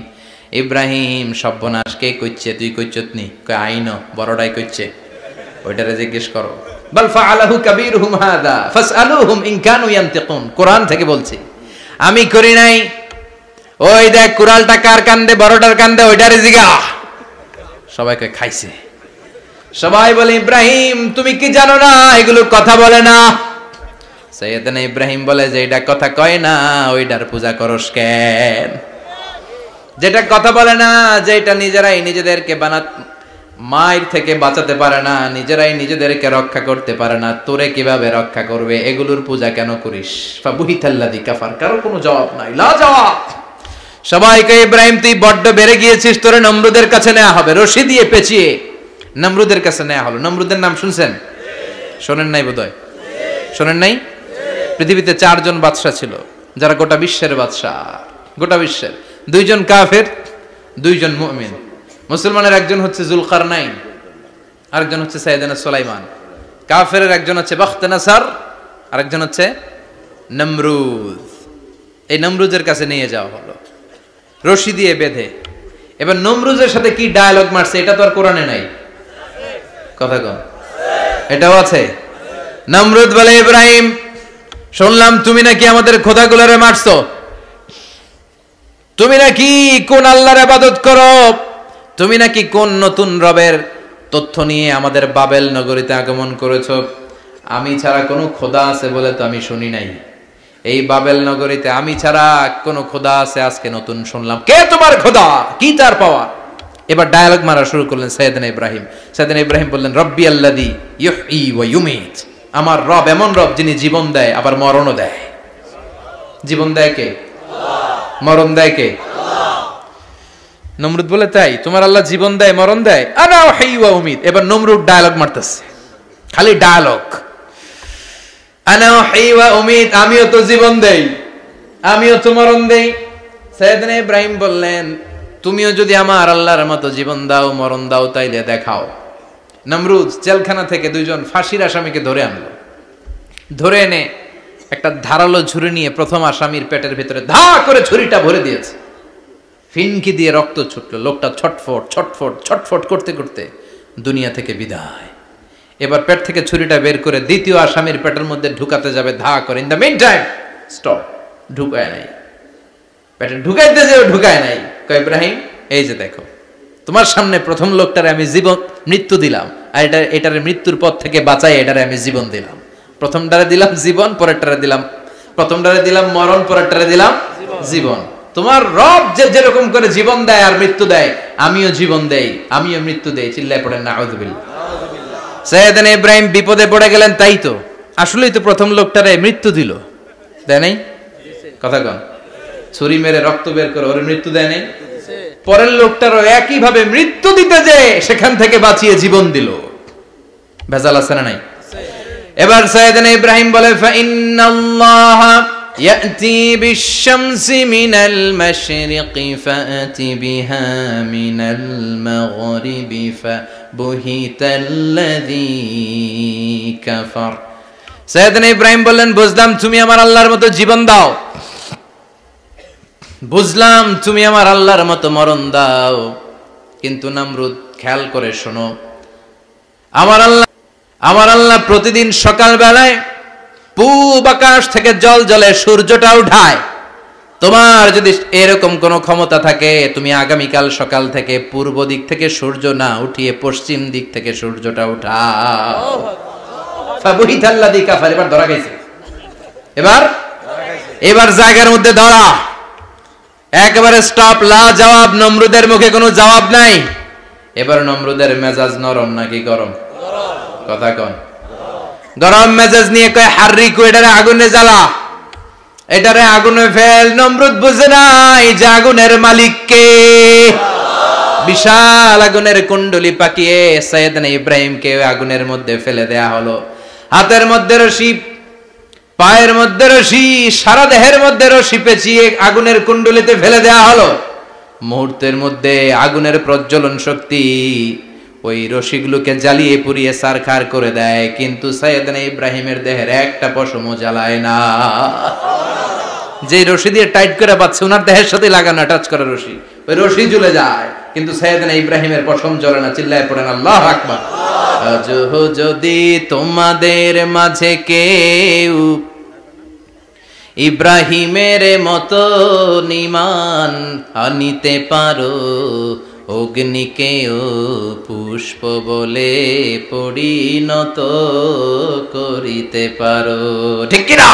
S1: ইব্রাহিম সর্বনাশ কে কইছে, তুই কইছত নি? কই আইনো, বড়টাই কইছে, ওইটারে জিজ্ঞেস করো। বাল ফাআলাহু কাবীরুহুম হাযা ফাসআলুহুম ইন কানু ইয়ানতিকুন, কোরআন থেকে বলছি, আমি করি নাই। ওই দেখ কুড়ালটা কার কান্দে, বড়টার কান্দে, ওইটারে জিগা। সবাইকে খাইছে, সবাই বলে ইব্রাহিম তুমি কি জানো না এগুলো কথা বলে না? সাইয়েদনা ইব্রাহিম বলে যে এটা কথা কয় না, ওইটার পূজা করস কেন? যেটা কথা বলে না, যেটা নিজেরাই নিজেদেরকে মায়ের থেকে বাঁচাতে পারে না, নিজেরাই নিজেদেরকে রক্ষা করতে পারে না, তোরে কিভাবে রক্ষা করবে? এগুলোর পূজা কেন করিস? ফাবুহিতাল্লাযী কাফার, কারো কোনো জবাব নাই, লা জবাব। সবাইকে ইব্রাহিম তুই বড্ড বেড়ে গিয়েছিস, তোরে নমরুদের কাছে নেওয়া হবে, রশি দিয়ে পেঁচিয়ে নমরুদের কাছে নেওয়া হলো। নমরুদের নাম শুনছেন? শোনেন নাই বোধহয়, শোনেন নাই? পৃথিবীতে 4 জন বাদশা ছিল, যারা গোটা বিশ্বের বাদশা, গোটা বিশ্বের। 2 জন কাফের, 2 জন মুমিন। মুসলমানের একজন হচ্ছে যুলকারনাইন, আরেকজন হচ্ছে সাইয়েদনা সুলাইমান। কাফেরের একজন হচ্ছে বাখতানাসার, আরেকজন হচ্ছে নমরুদ। এই নমরুদের কাছে নিয়ে যাওয়া হলো রশি দিয়ে বেঁধে। এবার নমরুদের সাথে কি ডায়ালগ মারছে এটা তো আর কোরআনে নাই, কথা কম, এটাও আছে। নমরুদ বলে, ইব্রাহিম শুনলাম তুমি নাকি আমাদের খোদাগুলোরে মারছো, তুমি নাকি কোন আল্লাহর ইবাদত করো, তুমি নাকি কোন নতুন রবের তথ্য নিয়ে আমাদের বাবেল নগরীতে আগমন করেছো। আমি ছাড়া কোনো খোদা আছে বলে তো আমি শুনি নাই, এই বাবেল নগরীতে আমি ছাড়া কোনো খোদা আছে আজকে নতুন শুনলাম। কে তোমার খোদা, কি তার পাওয়া? এবার ডায়ালগ মারা শুরু করলেন সাইয়েদনা ইব্রাহিম। সাইয়েদনা ইব্রাহিম বললেন, রব্বি আল্লাযী ইউহয়ী ওয়া ইউমীত, আমার রব এমন রব যিনি জীবন দেয় আবার মরণও দেয়। জীবন দেয় কে? আল্লাহ। মরণ দেয় কে? আল্লাহ। নমরুদ বলে, তাই তোমার আল্লাহ জীবন দেয় মরণ দেয়? আনা উহয়ী ওয়া উমীত। এবার নমরুদ ডায়ালগ মারতেছে, খালি ডায়ালগ, আনা উহয়ী ওয়া উমীত, আমিও তো জীবন দেই, আমিও তো মরণ দেই। সাইয়েদনা ইব্রাহিম বললেন, তুমিও যদি আমার আল্লাহর মতো জীবন দাও মরণ দাও তাইলে দেখাও। নমরুদ জেলখানা থেকে 2 জন ফাঁসির আসামিকে ধরে আনলো। ধরে এনে একটা ধারালো ছুরি নিয়ে প্রথম আসামির পেটের ভিতরে ধা করে ছুরিটা ভরে দিয়েছে। ফিনকি দিয়ে রক্ত ছুটলো, লোকটা ছটফট ছটফট ছটফট করতে করতে দুনিয়া থেকে বিদায়। এবার পেট থেকে ছুরিটা বের করে দ্বিতীয় আসামির পেটের মধ্যে ঢুকাতে যাবে ধা করে। In the meantime stop, ঢুকায় নাই, পেটে ঢুকাইতে যে ঢুকায় নাই। কয় ইব্রাহিম এই যে দেখো, তোমার সামনে প্রথম লোকটারে আমি জীবন মৃত্যু দিলাম, আর এটারে মৃত্যুর পথ থেকে বাঁচাই এটারে আমি জীবন দিলাম। প্রথমটারে দিলাম জীবন, পরেরটারে দিলাম, প্রথমটারে দিলাম মরণ, পরেরটারে দিলাম জীবন। তোমার রব যে যেরকম করে জীবন দেয় আর মৃত্যু দেয়, আমিও জীবন দেই, আমিও মৃত্যু দেই। চিল্লায় পড়েন নাউযুবিল্লাহ। সাইয়েদনা ইব্রাহিম বিপদে পড়ে গেলেন। তাই তো, আসলেই তো প্রথম লোকটারে মৃত্যু দিল, দেয় নাই? কথা কন, ছুরি মেরে রক্ত বের করে ওর মৃত্যু দেয় নাই? পরের লোকটারও একই ভাবে মৃত্যু দিতে যে সেখান থেকে বাঁচিয়ে জীবন দিল। ভেজাল আছে না নাই? এবার সাইয়েদনা ইব্রাহিম বলে ফাইন্নাল্লাহা ইয়াতি বিশ-শামসি মিনাল মাশরিকি ফাতি বিহা মিনাল মাগরিবি ফাবুহিতাল্লাযী কাফার। সাইয়েদনা ইব্রাহিম বললেন, বুঝলাম তুমি আমার আল্লাহর মতো জীবন দাও, বুঝলাম তুমি আমার আল্লাহর মতো মরণ দাও, কিন্তু নমরুদ খেয়াল করে শোনো, আমার আল্লাহ প্রতিদিন সকাল বেলায় পূব আকাশ থেকে জল জলে সূর্যটা উঠায়। তোমার যদি এরকম কোন ক্ষমতা থাকে, তুমি আগামীকাল সকাল থেকে পূর্ব দিক থেকে সূর্য না উঠিয়ে পশ্চিম দিক থেকে সূর্যটা উঠাও। ফাবুহিতাল্লাযী কাফার। এবার ধরা গেছে, এবার জায়গার মধ্যে ধরা, একেবারে স্টপ, লা জবাব। নমরুদের মুখে কোনো জবাব নাই। এবার নমরুদের মেজাজ নরম নাকি গরম? কথা কন। গরম মেজাজ নিয়ে কয় হাররিকু, এটারে আগুনে জ্বালা, এটারে আগুনে ফেল। নমরুদ বুঝে নাই যে আগুনের মালিক কে। বিশাল আগুনের কুণ্ডলি পাকিয়ে সাইয়েদনা ইব্রাহিমকে আগুনের মধ্যে ফেলে দেয়া হলো। হাতের মধ্যে রশি, পায়ের মধ্যে রশি, সারা দেহের মধ্যে রশি পেঁচিয়ে আগুনের কুণ্ডলিতে ফেলে দেয়া হলো। মুহূর্তের মধ্যে আগুনের প্রজ্বলন শক্তি ওই রশিগুলোকে জ্বালিয়ে পুড়িয়ে সারখার করে দেয়, কিন্তু সাইয়েদনা ইব্রাহিমের দেহের একটা পশমও জ্বালায় না। যে রশি দিয়ে টাইট করে পাচ্ছে, ওনার দেহের সাথে লাগানো টাচ করা রশি, ওই রশি জ্বলে যায়, কিন্তু সাইয়েদনা ইব্রাহিমের পশম জ্বলে না। চিল্লায় পড়েন আল্লাহু আকবার। আজ যদি তোমাদের মাঝে কেউ ইব্রাহিমের মতো ঈমান আনিতে পারো, অগ্নিকেও পুষ্প বলে পরিণত করিতে পারো। ঠিক কিনা?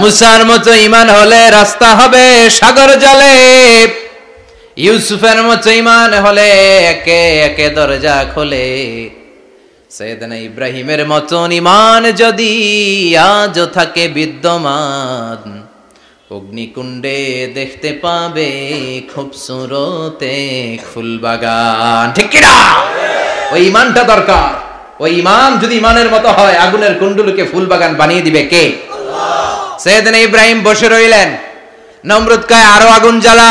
S1: মুসার মতো ঈমান হলে রাস্তা হবে সাগর জলে, ইউসুফের মতো ঈমান হলে একে একে দরজা খোলে। সাইয়েদনা ইব্রাহিমের মতন ঈমান যদি আজও থাকে বিদ্যমান, অগ্নিকুণ্ডে দেখতে পাবে খুবসুরত এক ফুলবাগান। ঠিক কি না? ওই ঈমানটা দরকার। ওই ঈমান যদি ঈমানের মতো হয়, আগুনের কুণ্ডলকে ফুলবাগান বানিয়ে দিবে কে? আল্লাহ। সাইয়েদনা ইব্রাহিম বসে রইলেন। নমরুদ কয় আরো আগুন জ্বালা,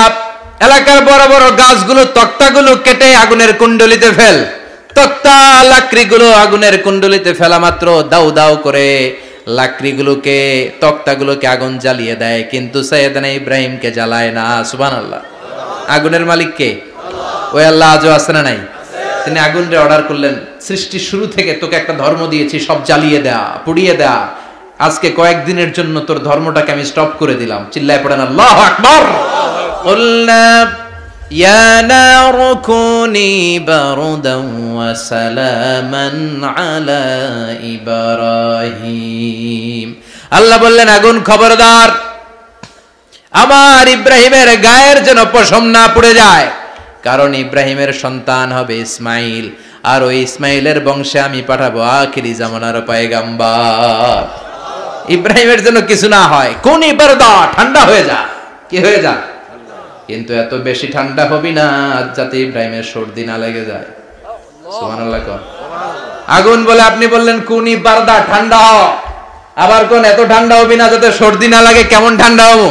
S1: এলাকার বড় বড় গাছগুলো, তক্তাগুলো কেটে আগুনের কুণ্ডলিতে ফেল। তক্তা লাকড়িগুলো আগুনের কুণ্ডলিতে ফেলা মাত্র দাউ দাউ করে লাকড়িগুলোকে, তক্তাগুলোকে আগুন জ্বালিয়ে দেয়, কিন্তু সাইয়েদনা ইব্রাহিমকে জ্বালায় না। সুবহানাল্লাহ। আগুনের মালিক কে? আল্লাহ। ওই আল্লাহ আজও আছে না নাই? তিনি আগুনরে অর্ডার করলেন, সৃষ্টির শুরু থেকে তোকে একটা ধর্ম দিয়েছি, সব জ্বালিয়ে দেয়া, পুড়িয়ে দেয়া, আজকে কয়েকদিনের জন্য তোর ধর্মটাকে আমি স্টপ করে দিলাম। চিল্লায় পড়েন আল্লাহু আকবার। কুলনা ইয়া নারু কুনি বারদান ওয়া সালামান আলা ইব্রাহিম। আল্লাহ বললেন, আগুন খবরদার, আমার ইব্রাহিমের গায়ের যেন পশম না পুড়ে যায়, কারণ ইব্রাহিমের সন্তান হবে ইসমাইল, আর ওই ইসমাইলের বংশে আমি পাঠাবো আখিরি জামানার পয়গাম্বার। ইব্রাহিমের জন্য কিছু না হয়, কোন ইবারদা, ঠান্ডা হয়ে যা। কি হয়ে যা? কিন্তু এত বেশি ঠান্ডা হবি না যাতে ইব্রাহিমের সর্দি না লেগে যায়। সুবহানাল্লাহ। আগুন বলে আপনি বললেন কোন ইবারদা, ঠান্ডা হ, আবার কোন এত ঠান্ডা হবি না যাতে সর্দি না লাগে। কেমন ঠান্ডা হবো?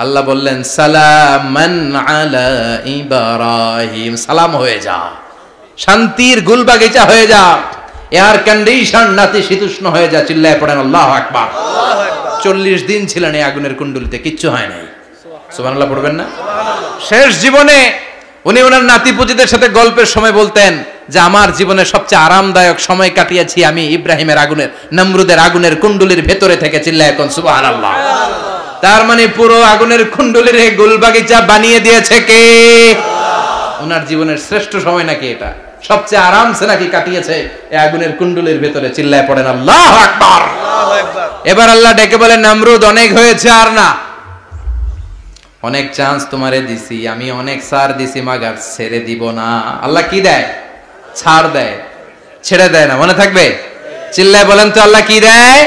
S1: আল্লাহ বললেন সালামান আলা ইব্রাহিম, সালাম হয়ে যা, শান্তির গুলবাগিচা হয়ে যা, এয়ার কন্ডিশন নাতিশীতোষ্ণ হয়ে যা। চিল্লায় পড়েন আল্লাহু আকবার। 40 দিন ছিলেন এই আগুনের কুণ্ডলিতে, কিচ্ছু হয় নাই। সুবহানাল্লাহ পড়বেন না? শেষ জীবনে উনি ওনার নাতিপুতিদের সাথে গল্পের সময় বলতেন যে আমার জীবনের সবচেয়ে আরামদায়ক সময় কাটিয়েছি আমি ইব্রাহিমের আগুনের, নমরুদের আগুনের কুণ্ডলির ভেতরে থেকে। চিল্লায় এখন সুবহানাল্লাহ। তার মানে পুরো আগুনের কুণ্ডলির গুলবাগিচা বানিয়ে দিয়েছে কে? ওনার জীবনের শ্রেষ্ঠ সময় নাকি এটা, সবচেয়ে আরামসে নাকি কাটিয়েছে এই আগুনের কুণ্ডলির ভেতরে। চিল্লায় পড়েন আল্লাহু আকবার। এবার আল্লাহ ডেকে বলেন, নমরুদ অনেক হয়েছে, আর না, অনেক চান্স তোমারে দিছি আমি, অনেক ছাড় দিছি, মাগার ছেড়ে দিব না। আল্লাহ কি দেয়? ছাড় দেয়, ছেড়ে দেয় না। মনে থাকবে? চিল্লায় বলেন তো, আল্লাহ কি দেয়?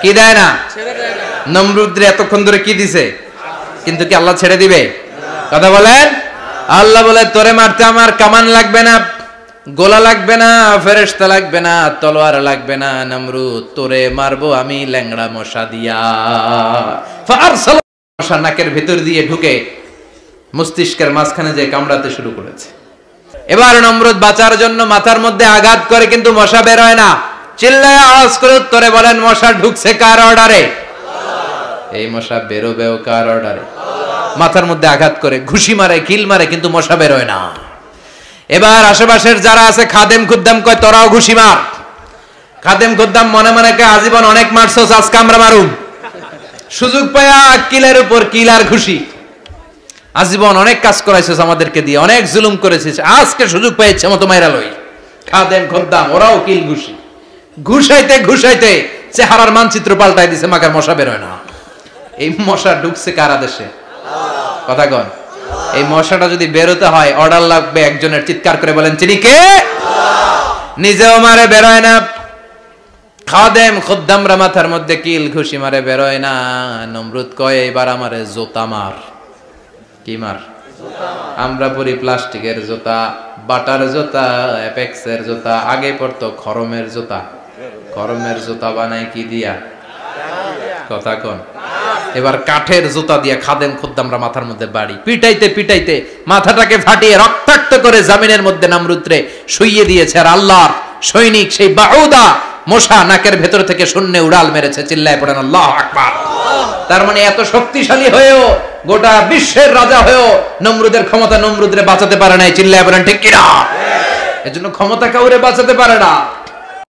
S1: কি দেয় না? নমরুদরে এতক্ষণ ধরে কি দিছে, কিন্তু কি আল্লাহ ছেড়ে দিবে? কথা বলেন। আল্লাহ বলে, তোরে মারতে আমার কামান লাগবে না, গোলা লাগবে না, ফেরেশতা লাগবে না, তলোয়ার লাগবে না, নমরুদ তোরে মারবো আমি ল্যাংড়া মশা দিয়া। ফারসাল, মশা নাকের ভিতর দিয়ে ঢুকে মস্তিষ্কের মাঝখানে যে কামড়াতে শুরু করেছে। এবার নমরুদ বাঁচার জন্য মাথার মধ্যে আঘাত করে, কিন্তু মশা বের হয় না। চিল্লায় আওয়াজ করে উত্তরে বলেন, মশা ঢুকছে কার অর্ডারে? এই মশা বেরোবেও কার অর্ডারে? মাথার মধ্যে আঘাত করে ঘুষি মারে, কিল মারে, কিন্তু মশা বের হয় না। এবার আশেপাশের যারা আছে খাদেম খুদ্দাম কয়, তোরাও ঘুষি মার। খাদেম খুদ্দাম মনে মনে কয়, আজীবন অনেক মারছস, আজকে আমরা মারুম। সুযোগ পায়া কিলের উপর কিল আর ঘুষি। আজীবন অনেক কাজ করাইছিস আমাদেরকে দিয়ে, অনেক জুলুম করেছিস, আজকে সুযোগ পেয়েছে মতো মাইরা লই। খাদেম খুদ্দাম ওরাও কিল ঘুষি। ঘুষাইতে ঘুষাইতে চেহারার মানচিত্র পাল্টাই দিছে, মাকার মশা বের হয় না। এই মশা ঢুকছে কারা দেশে? কথা কন। এই মশাটা যদি বেরোতে হয়, অর্ডার লাগবে একজনের। চিৎকার করে বলেন, চিনি কে? নিজেও মারে, বেরোয় না। খাদেম খুদ্দামরা মাথার মধ্যে কিল ঘুষি মারে, বেরোয় না। নমরুদ কয়, এবার আমারে জোতা মার। কি মার? আমরা পরি প্লাস্টিকের জুতা, বাটার জুতা, অ্যাপেক্সের জুতা। আগে পড়তো খরমের জুতা। খরমের জুতা বানায় কি দিয়া? কথা কন। এবার কাঠের জুতা দিয়ে খাদেম খুদ্দামরা মাথার মধ্যে বাড়ি। পিটাইতে পিটাইতে মাথাটাকে ফাটিয়ে রক্তাক্ত করে জামিনের মধ্যে নমরুদরে শুইয়ে দিয়েছে। আর আল্লাহর সৈনিক সেই বাউদা মশা নাকের ভেতর থেকে শূন্যে উড়াল মেরেছে। চিল্লায় পড়েন আল্লাহু আকবার। তার মানে এত শক্তিশালী হয়েও, গোটা বিশ্বের রাজা হয়েও নমরুদের ক্ষমতা নমরুদরে বাঁচাতে পারে নাই। চিল্লায় পড়েন ঠিক কিনা? এজন্য ক্ষমতা কাউরে বাঁচাতে পারে না।